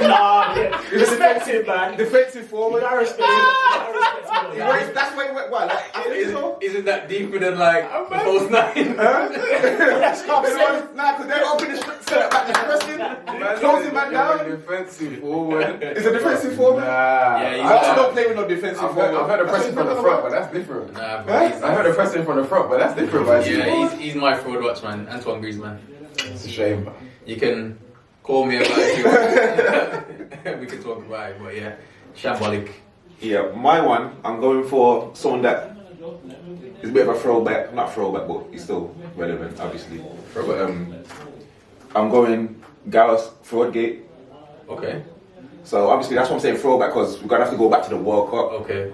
S4: Nah, yeah. Respect him, man.
S3: Defensive forward.
S4: I respect him. I respect him.
S3: Where is- That's where he went. Well, like, I think so.
S1: Isn't that deeper than like the post 9?
S4: That's what I'm saying.
S3: Nah, because they're open the set back, pressing, closing man down.
S2: defensive forward.
S3: It's a defensive forward.
S2: Nah,
S1: Yeah, he's
S3: I also
S1: not-
S3: don't play with no defensive
S2: I've
S3: forward.
S2: heard a
S3: That's
S2: pressing
S3: what
S2: from the
S3: I'm
S2: front,
S3: about.
S2: but that's different.
S1: Nah, but he's,
S2: I heard a pressing from the front, but that's different. But
S1: yeah, he's my forward watch man, Antoine Griezmann.
S2: it's a shame.
S1: You can call me about it if you want. We can talk about it, but yeah, shambolic.
S3: Yeah, my one, I'm going for someone that is a bit of a throwback. Not throwback, but he's still relevant, obviously. But I'm going Gareth Southgate.
S1: Okay,
S3: So obviously that's what I'm saying throwback, because we're gonna have to go back to the World Cup.
S1: okay.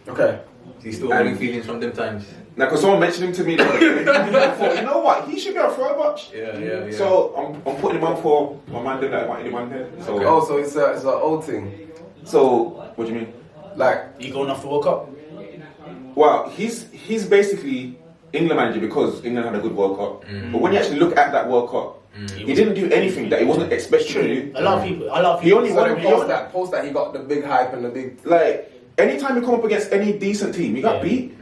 S2: Okay.
S1: He's still holding feelings from them times.
S3: Now, because someone mentioned him to me, I thought, you know what, he should be a throwback.
S1: Yeah.
S3: So I'm putting him on for my man that I wanted him on there. So,
S2: Oh, so it's an old thing.
S3: so what do you mean?
S2: Like,
S4: You going off the World Cup?
S3: Well, he's basically England manager because England had a good World Cup. But when you actually look at that World Cup, he didn't do anything that he wasn't expected to do.
S4: A lot of people.
S3: He only
S2: so
S3: won.
S2: then post that he got the big hype and the big.
S3: Like anytime you come up against any decent team, he got
S4: Yeah.
S3: beat.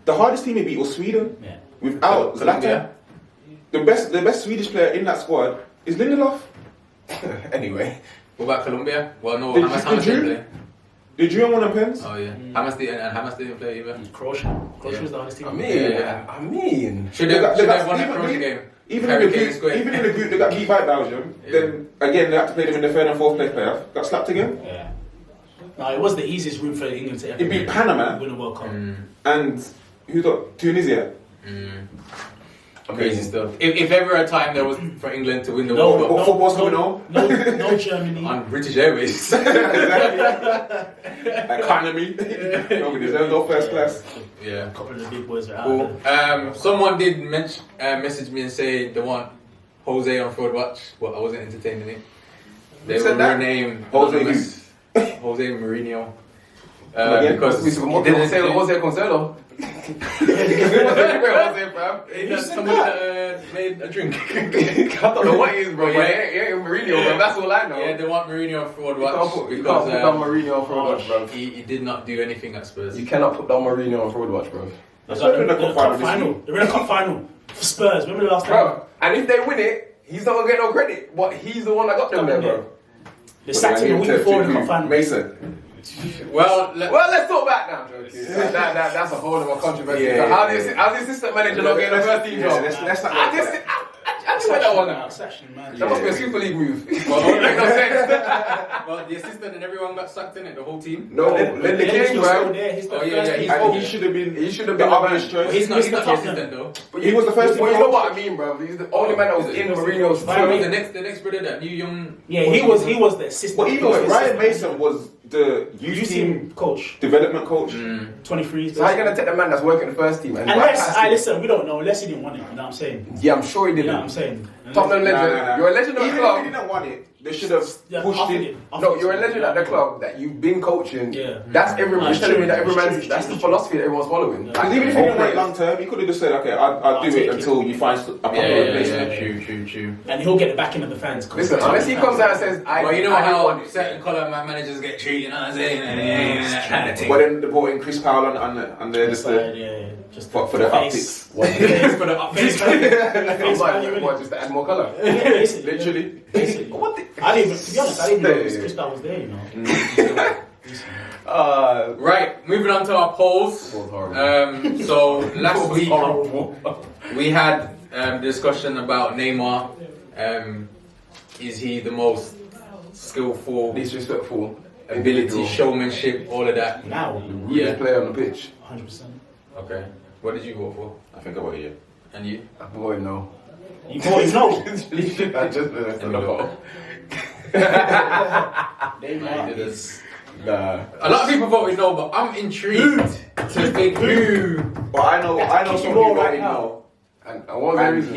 S3: The hardest team he beat was Sweden.
S4: Yeah.
S3: Without
S1: Colombia.
S3: Zlatan, the best Swedish player in that squad is Lindelof.
S2: Anyway,
S1: What about Colombia? Well, no,
S3: Did
S1: Hamas
S3: you-
S1: didn't play.
S3: Did you want them pens?
S1: Oh yeah, Hamas didn't play either.
S4: Croatia. Croatia was the hardest team.
S2: I mean,
S1: Yeah.
S2: I mean,
S1: Should
S3: They
S1: have
S3: got-
S1: won the
S3: even-
S1: Croatia game.
S3: Even
S1: Harry
S3: in, the
S1: Kane
S3: group,
S1: scored.
S3: even in the group, they got beat by Belgium.
S1: Yeah.
S3: Then again, they had to play them in the third and fourth place playoff. Got slapped again.
S4: Yeah. No, it was the easiest route for England to ever
S3: It beat Panama
S4: win a World Cup.
S3: and who got Tunisia.
S1: Crazy stuff. If ever a time there was for England to win the
S4: No,
S1: World Cup
S3: What football's going on?
S4: No Germany.
S1: on British Airways.
S3: Economy. No, we deserve no first class.
S1: Yeah.
S4: A couple of the big boys are out.
S1: Cool. Someone did message me and say they want Jose on Fraud Watch, but I wasn't entertaining it. They
S3: said
S1: will
S3: that?
S1: rename
S3: Jose
S1: Jose Mourinho.
S3: Again?
S1: Because
S2: we
S1: he
S2: should
S1: didn't
S2: say
S1: say
S2: Jose Cancelo. Jose, fam.
S1: somebody made a drink.
S2: I don't know what he is, bro.
S1: Yeah.
S2: But it ain't Mourinho, bro. That's all I know.
S1: Yeah, they want Mourinho on Fraud
S2: You
S1: Watch
S2: can't put
S1: because
S2: down Mourinho on fraud watch, bro.
S1: he did not do anything at Spurs.
S2: You cannot put down Mourinho on fraud watch, bro.
S4: They're
S3: They're in the
S4: in the
S3: cup
S4: cup
S3: final
S4: final. They're in the cup final for Spurs. Remember the last time?
S2: Bro, and if they win it, he's not gonna get no credit. But he's the one that got them there, bro.
S4: They sacked him the week before in the cup final.
S3: Mason.
S1: Well,
S2: Well, let's talk back now, Joe. That's a whole other controversy.
S3: Yeah,
S2: How the assistant manager not getting the first team job?
S3: Let's not
S2: I just went that one out.
S4: Section, man.
S2: That must be a Super League move. Well, it make no sense.
S1: well, the assistant and everyone got sacked in it, the whole team.
S2: No, let the
S4: He's
S2: king,
S4: still
S2: bro.
S4: there. He's the
S1: Oh, yeah,
S4: first
S1: yeah,
S4: team.
S3: And he should have been.
S2: He should have
S3: the
S2: been the
S3: obvious
S2: man.
S3: choice.
S1: He's not the
S4: Mr. Tottenham.
S1: assistant though.
S2: But
S3: He was the first
S2: Well,
S3: team
S2: you know
S3: coach.
S2: what I mean, bro. He's the only man that was in Mourinho's
S4: Right,
S2: team.
S1: The next brother, that new young.
S4: Yeah, he was the assistant.
S3: But even with Ryan Mason was the youth
S4: youth
S3: team
S4: team coach.
S3: development coach.
S4: 23.
S2: So how you gonna take the man that's working the first team and
S4: Unless,
S2: bypass him?
S4: listen, we don't know. Unless he didn't want it. You know what I'm saying?
S2: Yeah, I'm sure he
S4: You know what I'm
S2: didn't.
S4: saying?
S2: Tottenham legend.
S3: Nah.
S2: You're a legend of the
S3: Even if
S2: club.
S3: he didn't want it, they should have
S4: Yeah,
S3: pushed
S4: offered
S3: it.
S2: No, you're a legend at the club that you've been coaching.
S4: Yeah.
S2: That's everyone.
S4: Nah,
S2: You're
S4: it's
S2: telling me
S4: true,
S2: that
S4: it's
S2: everyone's.
S4: true,
S2: That's
S4: it's
S2: the
S4: true.
S2: philosophy that everyone's following.
S3: Because even if he didn't wait long term, he could have just said, "Okay, I'll do
S4: take
S3: it
S4: it.
S3: until you find a proper replacement."
S1: True.
S4: And he'll get the backing of the fans.
S2: Listen, unless he comes out and says, "I,"
S1: Well, you know
S2: I
S1: how
S2: want it.
S1: certain colour managers get treated, you know what I'm saying? Kind of thing.
S3: But then they brought in Chris Powell on the just
S4: Yeah, just
S3: for the
S4: face.
S3: optics.
S1: For the up-
S4: Face value.
S2: I'm
S4: Face
S2: like,
S4: value,
S2: what, just to add more colour?
S4: Yeah, basically.
S3: Literally.
S4: Basically.
S2: What the?
S4: I didn't even, to be honest, I didn't even know
S2: Yeah.
S4: Chris Powell was there, you know.
S1: Right, moving on to our polls.
S2: Polls horrible.
S1: So last week
S2: Horrible.
S1: we had discussion about Neymar. Is he the most skillful,
S2: Disrespectful.
S1: ability, showmanship, all of that?
S4: Now,
S2: Rudest player on the pitch.
S4: 100%.
S1: Okay. What did you vote for?
S3: I think I voted yeah.
S1: And you?
S2: I voted no.
S4: You voted no.
S2: I just realised
S1: And
S2: the
S1: we
S2: vote. Nah.
S1: A lot of people voted no, but I'm intrigued to think who.
S3: But I know someone who
S4: right
S3: voted
S4: now.
S3: no.
S2: And what was the
S3: And
S2: reason?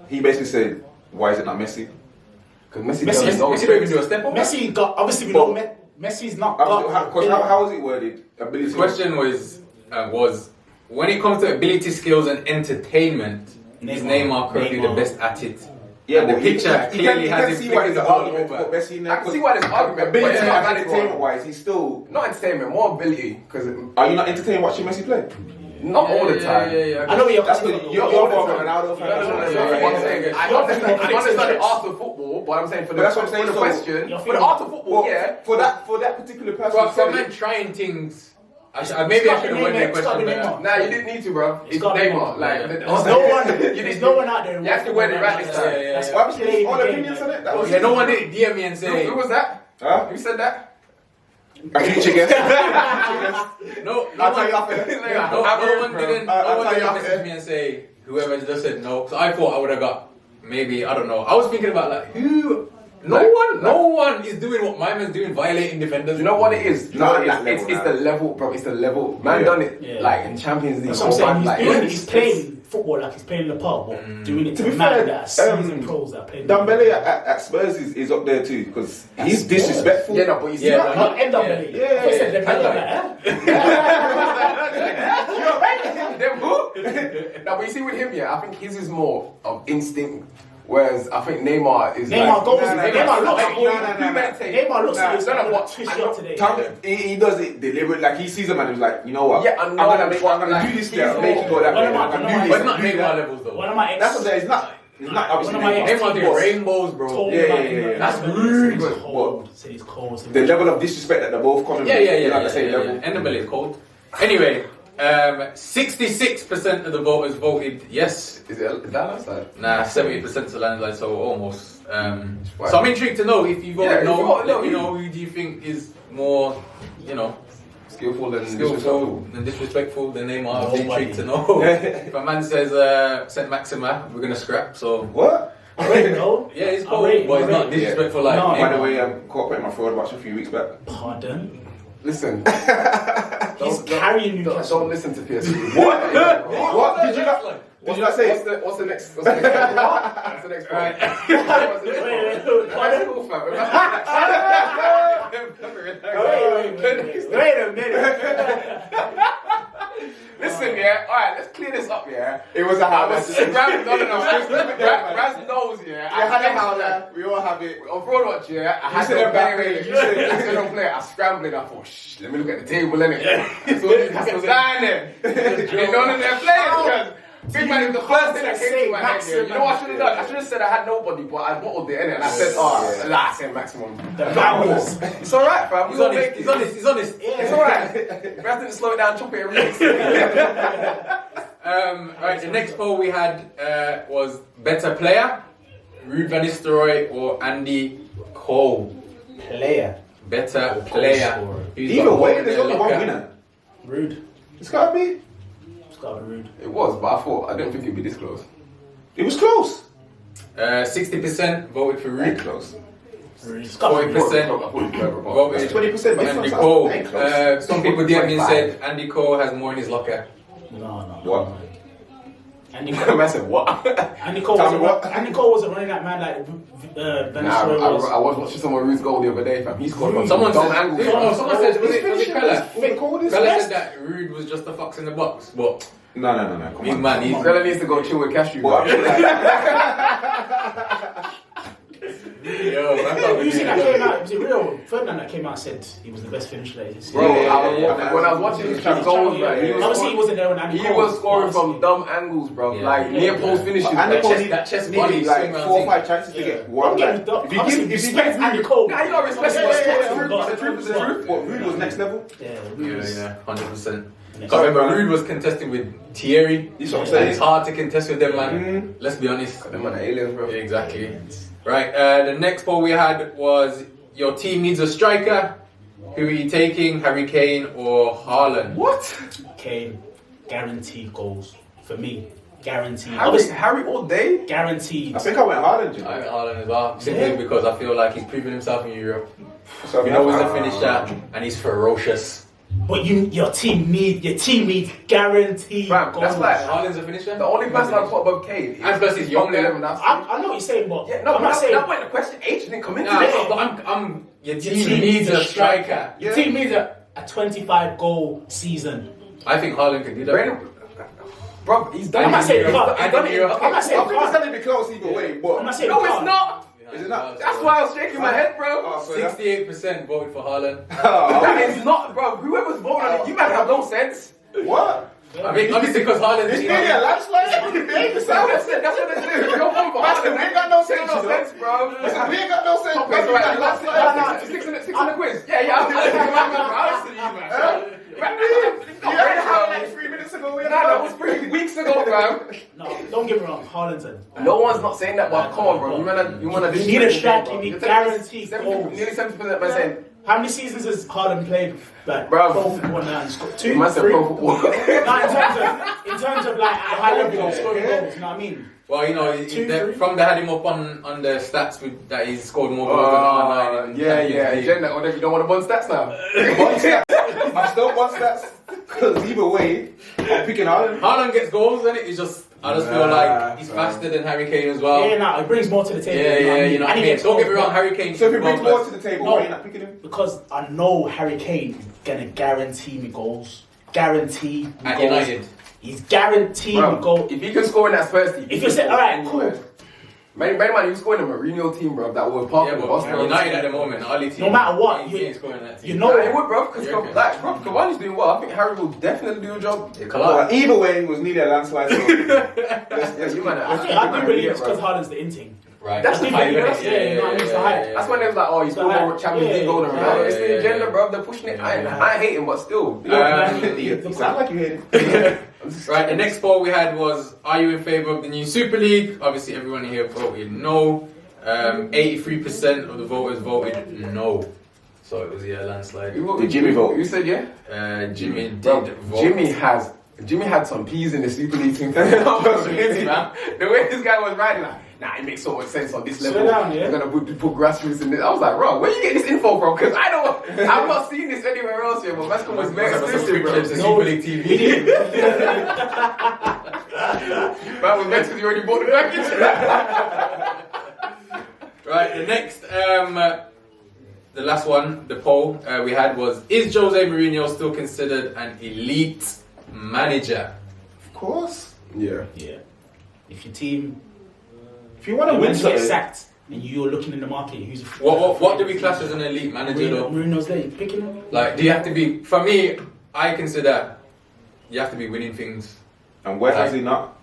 S3: he basically said, why is it not Messi?
S2: Because Messi
S4: Messi-
S2: doesn't know
S1: Messi don't even do a step up.
S4: Messi got obviously we know Messi's not got.
S3: How was it worded? Ability.
S1: The question was when it comes to ability, skills, and entertainment, is Neymar currently the best at it?
S3: Yeah,
S1: And the
S3: but
S1: picture clearly
S3: you
S1: has
S3: can
S1: him
S3: see why there's
S1: flicking
S3: an
S1: the ball
S3: argument to
S1: over.
S3: put Messi in there.
S2: I can see why there's argument.
S3: Ability
S2: but yeah,
S3: and entertainment wise, he's still.
S2: Not entertainment, more ability. Because
S3: Are you not entertained watching Messi play?
S2: not all the time.
S4: I know what you're
S3: That's
S4: saying.
S3: because you're more of an Ronaldo fan.
S2: I understand the art of football, but I'm saying for
S3: But that's what I'm saying,
S2: for the
S3: so-
S2: question,
S4: You're
S2: for the art of football,
S3: Well,
S2: yeah.
S3: For that particular person,
S1: But
S3: who said
S1: for men
S3: it,
S1: trying things, maybe I should have worded the question better.
S2: Nah, you didn't need to, bro. It's
S4: got
S2: Neymar.
S4: Neymar.
S2: Like,
S4: There's no one out there.
S2: You have to word it right this time.
S1: Yeah.
S3: well, obviously, all opinions on it. That was
S1: Yeah, no one did DM me and say
S2: Who was that?
S3: Huh?
S2: Who said that?
S3: I can chicken.
S1: no.
S3: I'll tell you after.
S1: No one didn't. No
S3: I'll
S1: one
S3: tell
S1: didn't
S3: you
S1: message
S3: after.
S1: me and say whoever just said no. So I thought I would have got maybe I don't know. I was thinking about like who. No one is doing what my man's doing, violating defenders.
S2: You know what it is?
S3: Not
S2: No,
S3: at that
S2: it's
S3: level,
S2: the level, bro. It's the level. Man done it like in Champions League.
S4: That's what I'm saying. He's
S2: Like,
S4: playing football like he's playing the part, but doing it to
S3: be
S4: man
S3: fair,
S4: that are seasoned pros that play.
S3: Dembele at Spurs is up there too because he's disrespectful.
S2: Yeah, no, but you see,
S1: Yeah,
S4: Not Dembele.
S3: Yeah.
S4: I said Dembele.
S2: Them who? No, but you see with him, yeah, I think his is more of instinct, whereas I think Neymar is
S4: Neymar
S2: like,
S4: goes.
S2: Neymar
S4: looks like he's
S2: no,
S4: gonna
S2: what?
S4: twist you up today.
S3: He does it deliberately. Like he sees a man who's like, you know what?
S2: Yeah, I
S3: I'm
S2: know,
S3: gonna
S2: like,
S3: do this
S2: he's
S3: there, make it go that
S4: One
S3: way.
S4: of my-
S3: I'm gonna
S4: one of
S3: do
S4: my-
S1: But not
S3: this.
S1: Neymar levels though.
S4: One of my ex.
S3: That's what I'm saying. It's not obviously
S4: One of my
S3: Neymar.
S4: ex-
S1: Neymar doing rainbows, bro.
S4: told
S3: Yeah,
S4: me about
S3: yeah,
S4: him.
S3: yeah.
S4: That's
S1: rude.
S4: He's cold. Say he's cold.
S3: The level of disrespect that they're both coming
S1: Yeah.
S3: with. Like the same level.
S1: Dembele is cold. Anyway, 66% of the voters voted yes.
S2: Is that outside?
S1: Nah, 70% to landslide, so almost. So I'm intrigued to know if you voted
S2: Yeah, if you
S1: no.
S2: voted no,
S1: Let me
S2: you-
S1: know who do you think is more,
S2: Skillful and
S1: skillful and disrespectful than Neymar. I'm
S4: Nobody.
S1: intrigued to know. If a man says Saint Maxima, we're gonna scrap. So
S3: What?
S4: I already know.
S1: yeah, he's
S4: I
S1: cold,
S4: rate him,
S1: but he's
S4: I
S1: not
S4: rate him.
S1: disrespectful like.
S4: No,
S1: Neymar.
S3: By the way, cooperating my fraud watch a few weeks back.
S4: Pardon.
S2: Listen,
S4: He's carrying Newcastle.
S2: don't listen to PSG.
S3: What? Did you not say?
S2: What's the next? What's the next? What's the next?
S1: Right.
S2: What's the next?
S4: Wait,
S2: Cool, fam.
S4: Wait a minute.
S2: Listen, yeah. All right, let's clear this up, yeah.
S3: It was a
S2: I was
S3: howler.
S2: Raz knows, yeah.
S3: I had a howler. We all have it.
S2: On Broad Watch, yeah, I had
S3: said
S2: no
S3: Mbappe.
S2: player. You said no player. I scrambled it. I thought, shh, let me look at the table, innit? So it's down there. And none of their players. Big man is the first thing that came to my head. Yeah. You know what I should have done? I should have said I had nobody, but I bottled it, innit? And I said, I said maximum.
S4: The Bowers.
S2: It's alright, fam.
S1: He's honest. He's honest. He's honest.
S2: It's alright. We have to slow it down, chop it, and release it.
S1: Right, the next poll we had was better player, Ruud van Nistelrooy or Andy Cole.
S4: Player.
S1: Better player. Who's got
S3: Either
S1: more
S3: way,
S1: in
S3: there's
S1: their
S3: only one
S1: locker?
S3: winner.
S4: Rude.
S3: It's gotta be.
S4: It's gotta be rude.
S2: It was, but I didn't think it'd be this close.
S3: It was close.
S1: 60% voted for
S3: Very
S1: Ruud.
S3: close.
S4: It's gotta be
S1: 40%
S3: It's 20%, but it's
S1: Andy
S3: not
S1: Cole.
S3: ain't close.
S1: Some people DM'd me and said Andy Cole has more in his locker.
S4: No.
S3: What?
S4: Andy Cole.
S2: I said, what?
S4: Andy Cole
S3: Tell me
S4: wasn't.
S3: what?
S4: Andy Cole wasn't running that man like Van
S2: Nah,
S4: Nistelrooy was.
S2: I was watching someone Ruth's goal the other day, fam. He scored from
S1: Someone
S2: dumb
S1: said,
S2: angles.
S1: someone said, was it Pella?
S3: Fella
S1: Pella said that Ruud was just a fox in the box, but
S3: No. Come
S1: big
S3: on.
S1: man, he's
S2: Fella needs to go chill with Cashew.
S3: But
S2: bro.
S1: yo.
S4: You see that came out? Was it real? Ferdinand that came out and said he was the best finisher that he's
S2: Bro,
S1: Yeah.
S2: when I was watching his goals, right,
S4: Obviously he wasn't there when Andy
S2: he
S4: Cole
S2: was scoring
S4: but
S2: from dumb angles, bro.
S1: Yeah.
S2: Like near post finishes.
S3: Andy
S2: Like,
S3: Cole
S1: that chest
S3: needed
S1: body
S3: like
S1: swing around
S3: 4 or
S1: thing.
S3: 5 chances to get one.
S4: Yeah,
S3: Like,
S4: but
S3: if you
S4: obviously
S3: give
S4: respect Andy Cole.
S2: Nah, you gotta respect
S3: Yeah,
S2: what's
S3: yeah,
S2: the
S3: yeah,
S2: truth.
S3: yeah.
S2: The truth is the truth.
S3: What Ruud was next level?
S1: Yeah, 100%.
S4: Yeah.
S1: I remember Ruud was contesting with Thierry.
S3: That's what I'm
S1: And
S3: saying.
S1: it's hard to contest with them, man. Let's be honest.
S2: Them man are aliens, bro.
S1: Exactly. Right, the next poll we had was your team needs a striker. Who are you taking, Harry Kane or Haaland?
S2: What?
S4: Kane. guaranteed goals for me. Guaranteed.
S2: Harry all day?
S4: Guaranteed.
S3: I think I went Haaland, you know.
S7: I went Haaland as well, simply because I feel like he's proven himself in Europe.
S3: So
S7: You know, he's a finisher and he's ferocious.
S4: But your team needs guaranteed
S2: Fam,
S4: goals.
S2: that's like
S7: Haaland's a finisher.
S2: the only person I've put above Kane.
S7: And plus he's younger.
S4: I know what you're saying, but
S2: Yeah, no,
S4: I'm not saying
S2: that wasn't the question. Age didn't come into
S7: Nah,
S2: it.
S7: but I'm your team needs a striker.
S4: Your team needs a 25 goal season.
S7: I think Haaland can do that.
S2: Brandon, bro, he's done
S4: I'm not
S2: it.
S4: saying
S2: He's
S4: can't.
S2: done it.
S4: I'm not saying
S3: I think it's
S4: can't.
S3: going to be close either way, but...
S4: I'm not saying
S2: No,
S4: can't.
S2: it's not.
S3: Is it not?
S2: That's why I was shaking my head, bro.
S3: Oh, so that's-
S7: 68% voted for Haaland.
S2: That is not, bro. Whoever's voting on it, you might have no sense.
S3: What?
S7: I mean, obviously because Haaland
S3: It's nearly a landslide.
S2: That's what they do. You're voting for
S3: Master,
S2: Haaland.
S3: we ain't got no sense,
S2: No
S3: you know.
S2: sense, bro.
S3: Listen, we ain't got no sense.
S2: That's
S3: We
S2: right.
S3: got
S2: Last
S3: landslide.
S2: six in the quiz. Yeah, I'm
S3: You heard how like 3 minutes ago we had
S2: that was 3 weeks ago, fam.
S4: No, don't get me wrong. Haaland's a
S2: No one's not saying that, but come on, bro. You wanna
S4: You need a striker, you need guaranteed goals.
S2: Nearly 70% man saying,
S4: How many seasons has Haaland played? Like,
S2: Bro.
S4: pro football now? He's got 2,
S2: man said
S4: 3.
S2: pro football.
S4: No, in terms of like at a high level of scoring goals, you know what I mean?
S7: Well, you know, from the had him up on the stats with, that he's scored more goals than R9.
S2: Yeah. Agenda. Or if you don't want to bun stats now.
S3: I still want stats. Because either way, I'm picking Haaland.
S7: Haaland gets goals, and I just feel like he's faster than Harry Kane as well.
S4: Yeah, no, it brings more to the table.
S7: Yeah, you know what I
S4: And he
S7: mean?
S4: gets
S7: Don't get me
S4: goals,
S7: wrong, Harry Kane.
S3: So if he brings
S7: well,
S3: more to the table,
S4: No.
S3: why are you not picking him?
S4: because I know Harry Kane is gonna guarantee me goals. Guarantee me
S7: At
S4: goals.
S7: United.
S4: He's guaranteed me
S2: Bro,
S4: goals.
S2: if you can score in that Spurs team.
S4: If you say, alright, cool.
S2: Man, you score in a Mourinho team, bro, that was
S7: Yeah,
S2: popular.
S7: but United at the moment, Ali team.
S4: No matter what,
S7: he
S4: you-
S7: ain't scoring that team.
S4: you know-
S2: Nah, it would, bro, because
S7: You reckon?
S2: Cavani's doing well. I think Harry will definitely do a job.
S7: Yeah,
S3: Well, either way, it was nearly a landslide. So
S2: Yeah, you might
S4: I do believe it's because Haaland's the in thing.
S7: Right.
S2: That's the
S7: hype,
S2: thing,
S7: innit?
S2: that's-
S4: yeah, you know what I mean? It's the hype.
S2: That's when they was like, oh, he's scored more Champions League goal than Ronaldo. It's the agenda, bro. They're pushing it. I hate him, but still.
S3: you sound like you hate it.
S7: Right, the next poll we had was, are you in favour of the new Super League? Obviously, everyone here voted no. 83% of the voters voted no. So it was a landslide.
S3: Did Jimmy vote?
S2: You said yeah?
S7: Jimmy did
S2: Bro,
S7: vote.
S2: Jimmy had some peas in the Super League team. The way this guy was riding, like, nah, it makes so much sense on this level.
S4: down, yeah?
S2: He's gonna put grassroots in this. I was like, bro, where you get this info from? Because I've not seen this anywhere else yet. But Mascom was very exclusive, bro.
S7: Super League TV.
S2: Man was next because you already bought the package.
S7: Right, the next, the last one, the poll we had was, is Jose Mourinho still considered an elite manager?
S3: Of course.
S2: Yeah.
S4: Yeah. If your team
S3: If you want to win
S4: get
S3: something,
S4: sacked and you're looking in the market, who's
S7: What do we class as an elite manager though?
S4: Mourinho's there, you picking him?
S7: Like, do you have to be, for me, I consider you have to be winning things.
S3: and where has he not?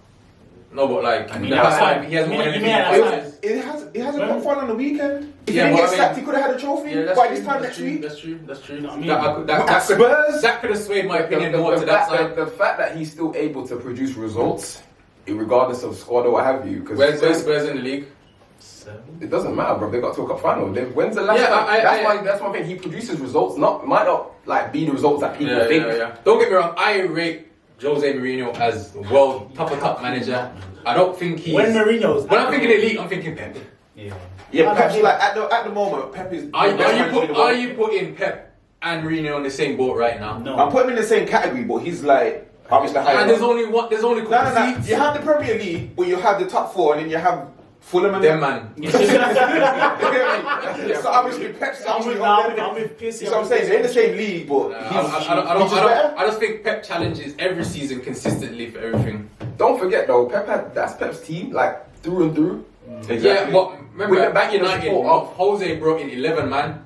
S7: No, but like,
S4: I mean,
S7: the past
S4: outside.
S7: time, he hasn't
S4: You
S7: won
S4: mean
S7: anything.
S4: outside?
S3: It hasn't got fun on the weekend. If
S7: Yeah,
S3: he didn't
S7: but
S3: get
S7: I mean-
S3: sacked, he could have had a trophy
S7: Yeah, that's
S3: by
S7: true,
S3: this time
S7: that's
S3: next
S7: true,
S3: week.
S7: That's true, that's true.
S4: You know what I mean?
S7: That could have swayed my opinion more to that side.
S2: The fact that he's still able to produce results, regardless of squad or what have you, because
S7: Where's Spurs in the league?
S2: it doesn't matter, bro. They got to a cup final. When's the last
S7: Yeah,
S2: time? That's one thing. He produces results. Might not like be the results that people think.
S7: Don't get me wrong, I rate Jose Mourinho as the world top manager. I don't think he's...
S4: When Mourinho's...
S7: When I'm thinking elite, I'm thinking Pep.
S4: Yeah.
S3: Yeah, Pep's like at the moment, Pep is.
S7: Are you putting Pep and Mourinho on the same boat right now?
S4: No.
S3: I'm putting him in the same category, but he's like obviously higher.
S7: And there's only a couple
S3: No.
S7: seats.
S3: You have the Premier League, but you have the top four, and then you have Fulham and
S7: Them man.
S3: So obviously Pep's
S4: I'm
S3: actually
S4: with
S3: on them.
S4: I'm with Piercy.
S3: So I'm saying they're in the same league, but
S7: I just think Pep challenges every season consistently for everything.
S2: Don't forget though, that's Pep's team, like through and through.
S7: Yeah, but remember
S2: With the
S7: back
S2: backing of
S7: United,
S2: support of-
S7: Jose brought in 11 man.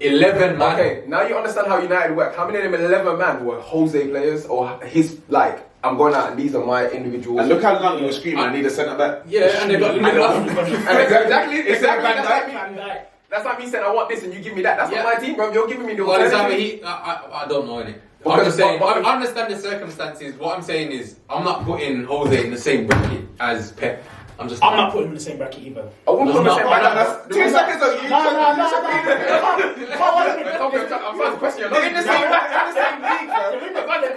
S7: 11 man.
S2: Okay, now you understand how United work. How many of them 11 man were Jose players or his like? I'm going out and these are my individuals.
S3: And look how long you were screaming, I need a centre back.
S7: Yeah, and they got limited
S2: Exactly. That's like me saying I want this and you give me that. That's not my team, bro. You're giving me the
S7: Well,
S2: alternative.
S7: I don't know any.
S2: Because-
S7: I'm just saying,
S2: but-
S7: I understand the circumstances. What I'm saying is, I'm not putting Jose in the same bracket as Pep. I'm
S4: not putting him in the same bracket either.
S2: I wouldn't put him in the same bracket.
S3: That's 2 seconds of you.
S2: I'm trying to question you.
S3: They're in the same league,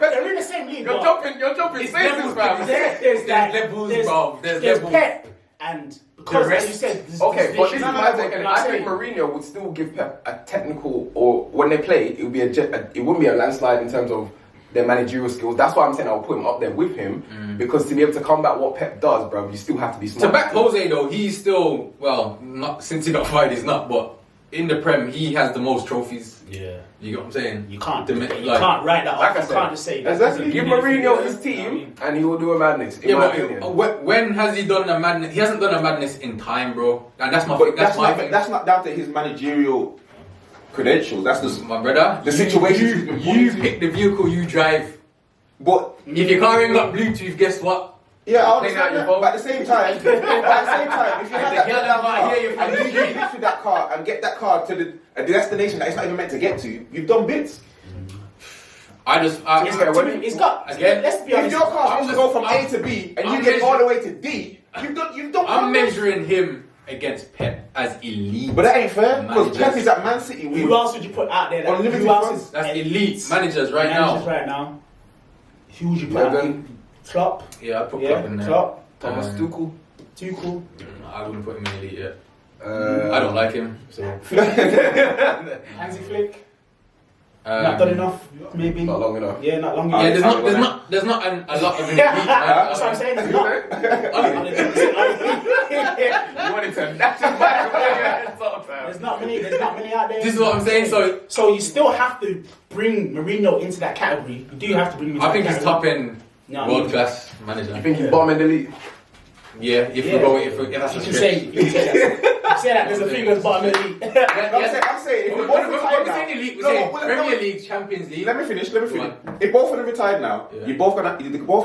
S4: They're in the same league,
S7: You're jumping
S4: It's
S7: spaces,
S4: levels,
S7: fam.
S4: there's
S7: levels, bro. There's levels.
S4: Pep and because
S7: rest.
S4: as you said, there's
S2: Okay, but this is
S4: no,
S2: my
S4: no,
S2: take, and
S4: no,
S2: I
S4: sorry.
S2: think Mourinho would still give Pep a technical, or when they play, it would be it wouldn't be a landslide in terms of their managerial skills. That's why I'm saying I'll put him up there with him, because to be able to combat what Pep does, bro, you still have to be smart.
S7: To back Jose though, he's still not since he got fired, he's not. But in the Prem, he has the most trophies.
S4: Yeah,
S7: You get what I'm saying?
S4: you can't.
S7: The-
S4: You
S7: like-
S4: can't write that
S2: like
S4: off.
S2: I
S4: You
S2: said,
S4: can't just say that.
S2: Exactly. Give Mourinho his
S4: Yeah.
S2: team, and he will do a madness. In
S7: Yeah,
S2: my
S7: but
S2: opinion.
S7: when has he done a madness? He hasn't done a madness in time, bro. And that's my
S3: But
S7: thing. That's my thing.
S3: that's not down to his managerial credentials. That's the
S7: My brother,
S3: the situation.
S7: You pick the vehicle you drive.
S3: But
S7: If your car ain't got Bluetooth, guess what?
S3: yeah, I
S2: Clean out
S3: understand
S2: your
S3: that.
S2: phone.
S3: But at the same time, if you have that
S7: girl
S3: goddamn
S7: might
S3: car
S7: hear you from
S3: and
S7: the
S3: you
S7: street.
S3: get to that car and get that car to a destination that it's not even meant to get to, you've done bits.
S4: It's got.
S7: Again,
S4: Let's be
S3: If
S4: honest.
S3: your car supposed to go from A
S7: I'm-
S3: to B and
S7: I'm
S3: you get all
S7: measuring-
S3: the way to D, you've done.
S7: I'm
S3: progress.
S7: measuring him against Pep as elite.
S3: But that ain't fair because
S7: Managers.
S3: Pep is at Man City. With
S4: Who else would you put out there? That,
S3: Unlimited
S4: who else
S3: funds.
S4: is
S7: That's elite managers right
S4: managers
S7: now.
S4: right now? Who would you put out there?
S2: Jurgen,
S4: Klopp.
S7: Yeah, I put
S4: Yeah,
S7: Klopp in there.
S4: Klopp.
S2: Thomas Tuchel.
S4: Tuchel.
S7: I wouldn't put him in elite yet. I don't like him. So
S4: Hansi Flick. Not done enough, maybe.
S2: Not long enough.
S4: Yeah, not long
S7: Yeah,
S4: enough.
S7: there's not a lot of elite.
S4: That's what I'm saying. There's not.
S2: You wanted to knock him back.
S4: There's not many out there.
S7: This is what I'm saying.
S4: So you still have to bring Mourinho into that category. You do have to bring him into
S7: I think
S4: that
S7: he's
S4: category.
S7: top end
S4: No,
S7: world class manager.
S2: You think he's bombing the league?
S7: Yeah, if we go, if that's a
S4: You can
S7: stretch.
S4: say, you can say that. Say that. There's a few goes bottom of the league.
S3: I'm saying, if
S7: We're
S3: both retired now,
S7: saying elite. We're
S3: No,
S7: saying
S3: well,
S7: Premier
S3: no,
S7: League, Champions League.
S3: Let me finish.
S7: Come
S3: If both of them retired now,
S7: Yeah.
S3: you both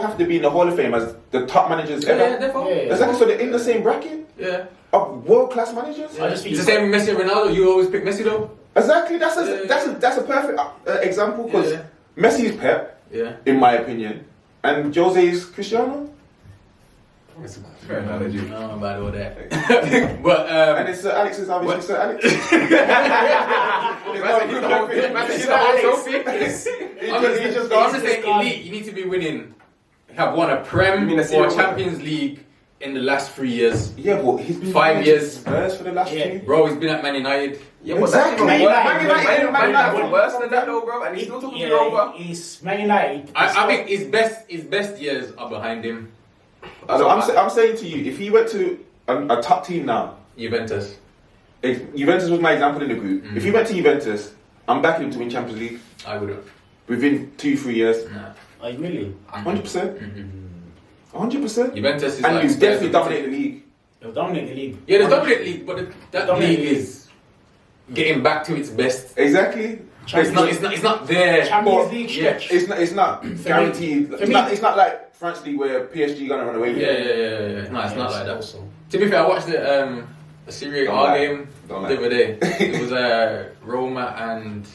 S3: have to be in the Hall of Fame as the top managers
S7: Yeah,
S3: ever.
S7: therefore.
S4: Yeah.
S3: Exactly. So they're in the same bracket
S7: Yeah.
S3: of world class managers.
S4: I just think
S7: It's the same with Messi and Ronaldo. You always pick Messi though.
S3: Exactly. That's a perfect example because
S7: Yeah.
S3: Messi is Pep,
S7: Yeah.
S3: in my opinion, and Jose is Cristiano,
S2: It's a fair analogy.
S7: No, about all that. But
S3: and it's Sir Alex is obviously Sir Alex. He just
S7: I'm
S3: got
S7: just saying elite. You need to be winning. Have won a Prem
S2: You mean a
S7: or
S2: serial
S7: Champions League in the last 3 years.
S3: Yeah, but he's been
S7: 5 years.
S3: Spurs for the last
S4: Yeah.
S3: 2.
S7: Bro, he's been at Man United.
S2: Yeah, but that's even
S3: Exactly.
S2: worse.
S4: Man United
S2: Man worse than that though, bro. And he still took him over.
S4: He's Man United.
S7: I think his best years are behind him.
S3: So I'm saying to you, if he went to a top team now,
S7: Juventus.
S3: if Juventus was my example in the group. If he went to Juventus, I'm backing him to win Champions League
S7: I wouldn't.
S3: within 2-3 years.
S7: Nah.
S4: Are you really?
S3: 100%. 100%.
S7: Juventus is
S3: And
S7: like
S3: you
S7: Spurs
S3: definitely
S7: with-
S3: dominate the league.
S4: They'll dominate the league.
S7: Yeah, the dominant league, but that
S4: Dominant
S7: league
S4: league.
S7: is getting back to its best.
S3: Exactly.
S7: It's not there.
S4: Champions
S3: But-
S4: League
S7: yeah.
S4: stretch.
S3: It's not guaranteed.
S4: for me-
S3: It's not like France League where PSG gonna run away with
S7: Yeah.
S3: it.
S7: No, it's not like that.
S4: Also.
S7: To be fair, I watched the Serie
S3: Don't
S7: A
S3: lie.
S7: game
S3: Don't
S7: the
S3: lie.
S7: other day. It was Roma and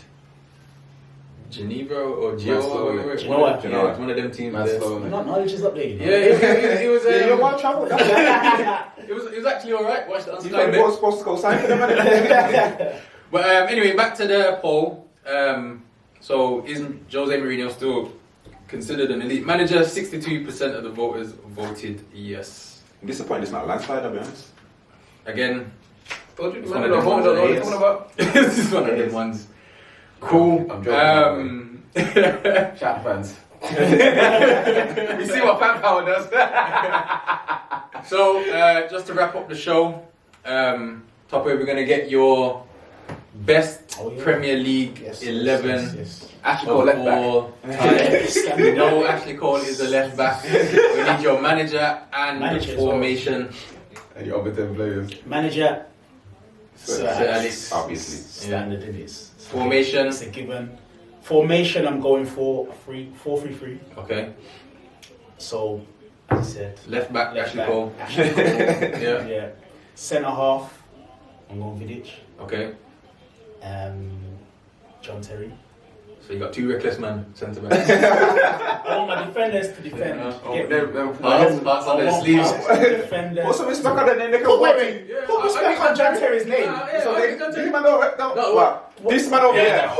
S7: Geneva or Gio.
S2: Slow,
S7: or
S2: innit?
S7: whatever.
S4: Genoa.
S7: Yeah, it's one of them teams.
S2: Man,
S7: there.
S2: slow, innit?
S4: Not knowledge is up there. You know?
S7: Yeah, it was.
S3: Yeah, you're wild travel.
S7: It was actually alright. Watched it on
S3: You
S7: Sky.
S3: thought you
S7: Bet.
S3: were supposed to go sign for them, innit?
S7: But anyway, back to the poll. So is Jose Mourinho still considered an elite manager? 62% of the voters voted yes.
S3: I'm disappointed it's not a landslide, I'll be honest.
S7: Again,
S2: Told you,
S7: It's
S2: man,
S7: one
S2: I
S7: of
S2: don't
S7: them
S2: know what
S7: ones
S2: you're talking about.
S7: this is one of them ones. Cool.
S2: I'm joking. Chat fans. You see what fan power does?
S7: So, just to wrap up the show, Tope, we're going to get your best Premier League 11
S4: Yes.
S2: Ashley
S7: of
S2: Cole left back.
S7: all time. No, Ashley Cole is the left back. We need your manager and
S4: Manager as
S7: formation.
S2: And your other 10 players.
S4: Manager.
S7: Sir Alex.
S3: Obviously.
S4: Standard it is.
S7: Formation.
S4: It's a given. Formation, I'm going for a 4-3-3.
S7: Okay.
S4: So, as I said,
S7: Left back,
S4: left
S7: Ashley
S4: back,
S7: Cole.
S4: Ashley Cole.
S7: Yeah.
S4: Yeah. Centre half, I'm going Vidic.
S7: Okay.
S4: John Terry.
S7: So you got 2 reckless men, centre back.
S4: I want my defenders to defend.
S7: Parts on their sleeves.
S4: Defenders.
S3: Put some respect on the name. They can
S4: Put
S3: watch
S4: wait.
S3: it.
S4: Put respect on John Terry's name.
S3: So this man over, this man over there.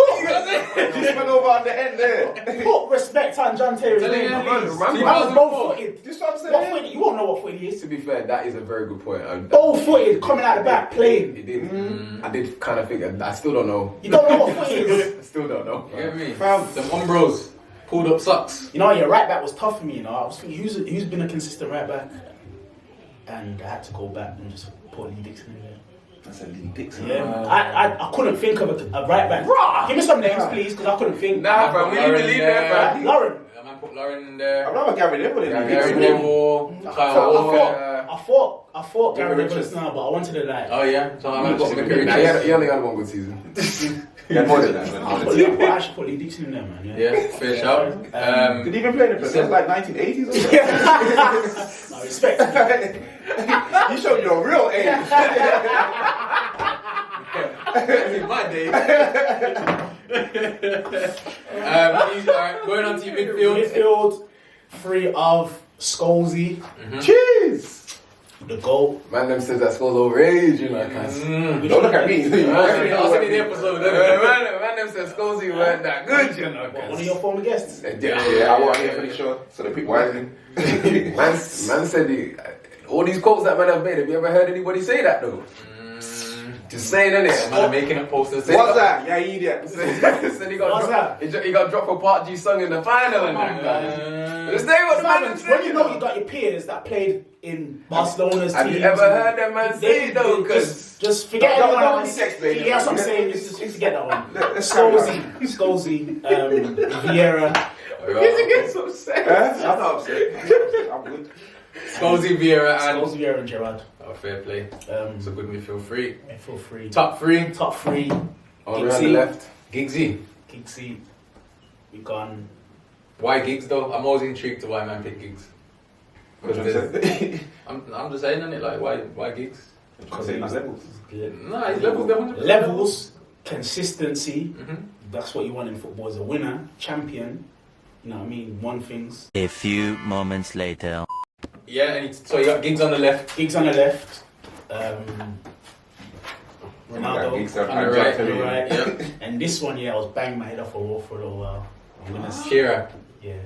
S3: This man over on the end there.
S4: Put respect on John Terry's name.
S2: man,
S4: I was both-footed.
S3: This what I'm saying.
S4: What footed? You won't know what footed he is.
S2: To be fair, that is a very good point.
S4: Both-footed, coming out the back, playing.
S2: It did. I did kind of think. I still don't know.
S4: You don't know what footed is.
S2: I still don't know.
S7: You get me?
S3: Fam.
S7: Them Umbros. Pulled up socks.
S4: You know, your right back was tough for me, you know. I was thinking, who's been a consistent right back? And I had to go back and just put Lee Dixon in there.
S3: That's a Lee Dixon.
S4: Yeah, I couldn't think of a right back. Give me some names, please, because I couldn't think.
S2: Nah, bro, we need to leave there, bro.
S4: Lauren.
S7: I man put Lauren in there.
S3: I'm not Gary Neville in
S7: Gary
S3: Lee
S7: Neville. Kyle Walker.
S4: I thought Gary Neville now, but I wanted to like.
S7: Oh yeah. So I man got Mickey
S2: Nah,
S7: Richards.
S2: he only had one good season.
S3: Yeah, more than that.
S4: I should put Lee Dixon in there, man.
S7: Yeah, fair shout.
S3: Did he even play in the That's like 1980s or something?
S4: No, respect.
S3: You showed your real age.
S7: In my day. Alright, going on to your midfield.
S4: Midfield, 3 of Scholesy,
S3: Cheers.
S4: the goal.
S2: Man, them says that Skull's overage, you know.
S3: Don't look at me.
S7: I was in the episode.
S2: Man, them says Skullsy weren't that good, you know.
S4: One of your former guests.
S3: Yeah, I want here for the show, so the people listening.
S2: Man said all these quotes that man have made. Have you ever heard anybody say that though? Just saying, innit?
S7: Man, making a poster.
S3: What's that? Yeah, you idiot.
S2: Said he got dropped for Part G song in the final and that. Just say what the man said.
S4: When you know you got your peers that played in Barcelona's
S2: Have
S4: teams.
S2: you ever heard that man say it though? Cause
S4: just forget
S3: Don't
S4: everyone
S3: need
S4: else.
S3: to explain it,
S4: Yeah, that's what I'm
S3: man.
S4: saying. Just forget that one.
S3: Let's carry
S4: Scholesy, Vieira.
S2: he gets upset.
S3: I'm not upset. I'm good.
S7: Scholesy, Vieira, and
S4: Vieira and Gerrard.
S7: oh, fair play. It's a good midfield 3.
S4: Feel free.
S7: Top 3.
S4: Top 3.
S2: On the left.
S7: Giggsy.
S4: Giggsy. We gone.
S7: Why Giggs though? I'm always intrigued to why man pick Giggs. I'm just saying, innit? Like why Giggs?
S3: Because they're not levels.
S7: Nah, he's levels there.
S4: Levels, consistency. That's what you want in football as a winner, champion. You know what I mean? Won things.
S5: A few moments later.
S7: Yeah, and so you got Giggs on the left.
S4: Giggs on the left. Ronaldo
S7: on the right.
S4: Yeah. And this one, I was banging my head off a wall for a little while. I'm gonna
S7: Shearer.
S4: Yeah.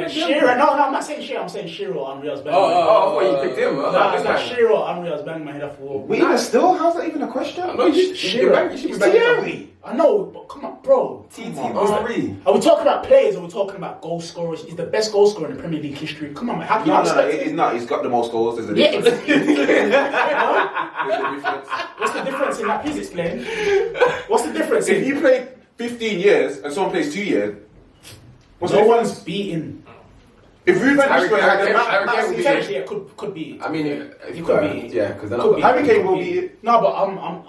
S4: Shearer. No, I'm not saying Shearer. I'm saying Shiro. Unreal's banging.
S2: I thought you picked him.
S4: No, it's not Shiro. Unreal's banging my head off a wall.
S3: Wait, even still? How's that even a question?
S2: No, you should be banging.
S4: I know, but come on, bro.
S2: Henry.
S4: Are we talking about players or are we talking about goal scorers? He's the best goal scorer in the Premier League history. Come on, man. How can you expect
S3: it's not. He's got the most goals. There's a
S4: Yeah,
S3: difference.
S4: What's the difference in that? Please explain. What's the difference?
S3: If you play 15 years and someone plays 2 years, what's the
S4: No
S3: difference?
S4: one's beaten.
S3: If Ruben
S4: Potentially, it could be.
S2: I mean,
S4: it could be.
S2: Yeah, because they're
S4: Could
S2: not.
S4: be.
S3: Harry Kane will be it.
S4: No, but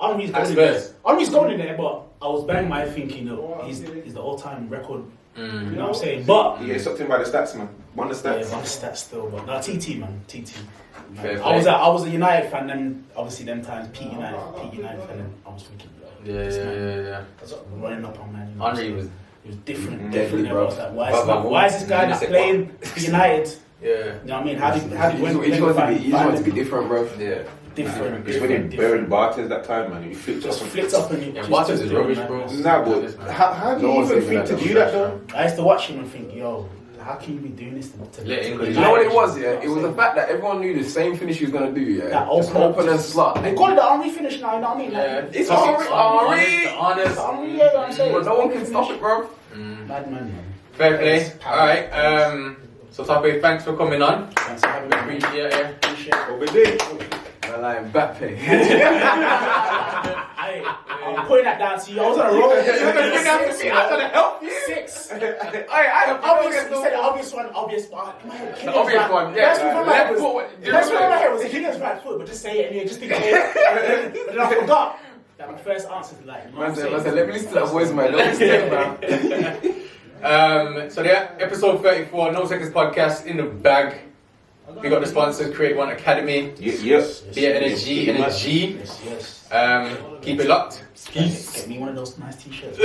S4: Henry's going in there.
S7: Spurs.
S4: Henry's going in there, but I was banging my head thinking, he's the all-time record. You know what I'm saying? But
S3: Yeah, sucked in by the stats, man. Won the
S4: yeah,
S3: stats.
S4: my stats still. But no, TT man, TT.
S7: Fair
S4: I
S7: play.
S4: was a United fan, then obviously them times Pete United fan, and I was thinking,
S7: Yeah.
S4: that's what running up on man. You know
S7: Henry was.
S4: it was different.
S2: Deadly,
S4: I
S2: bro.
S4: was like, why is this guy not playing for United?
S7: Yeah.
S4: You know what I mean? How did
S2: You just want to be different, bro.
S7: Yeah.
S4: different?
S3: It's when he buried Bartes that time, man. He flipped
S4: Just
S3: up.
S4: flipped up and he
S7: Yeah,
S4: just
S7: Bartes is
S4: did it,
S7: rubbish,
S4: man.
S7: bro.
S3: Nah, but how do
S2: No
S3: you
S2: one's
S3: even
S2: even
S3: think to
S2: that
S3: do that though?
S4: I used to watch him and think, yo, how can you be doing this to
S7: Let England-
S2: You know what it was, yeah? It was the fact that everyone knew the same finish he was going to do, yeah?
S4: That
S2: Just open and slot.
S4: They call it the Henry finish now, you know what I mean?
S7: Yeah.
S4: Like,
S2: It's
S7: Honest.
S2: Henry.
S4: Henry, yeah, I'm saying.
S2: But no one can stop it, bro.
S4: Bad man.
S7: Fair play. Alright, so Tope, thanks for coming on.
S4: Thanks for having me.
S7: Appreciate it.
S4: Appreciate it.
S3: Obadeyi.
S2: I'm lying back pay.
S4: I'm putting that down to you. I was on a roll.
S2: I was going to help you.
S4: 6.
S2: I
S4: Obvious, you said the obvious one, obvious one. In my head,
S2: The obvious one, yeah.
S4: First one in my head was, first one in my head was Higgins right foot, but just say it anyway, just in case. And then I forgot that my first answer is like, you know what I'm saying?
S2: Let me listen to that voice, man. Don't mistake, man.
S7: So yeah, episode 34, No Tekkers Podcast in the bag. We got the sponsors, Create One Academy.
S3: Yes.
S7: Be it in a G and a G.
S4: Yes.
S7: Keep it locked. Peace.
S4: Get me one of those nice t-shirts.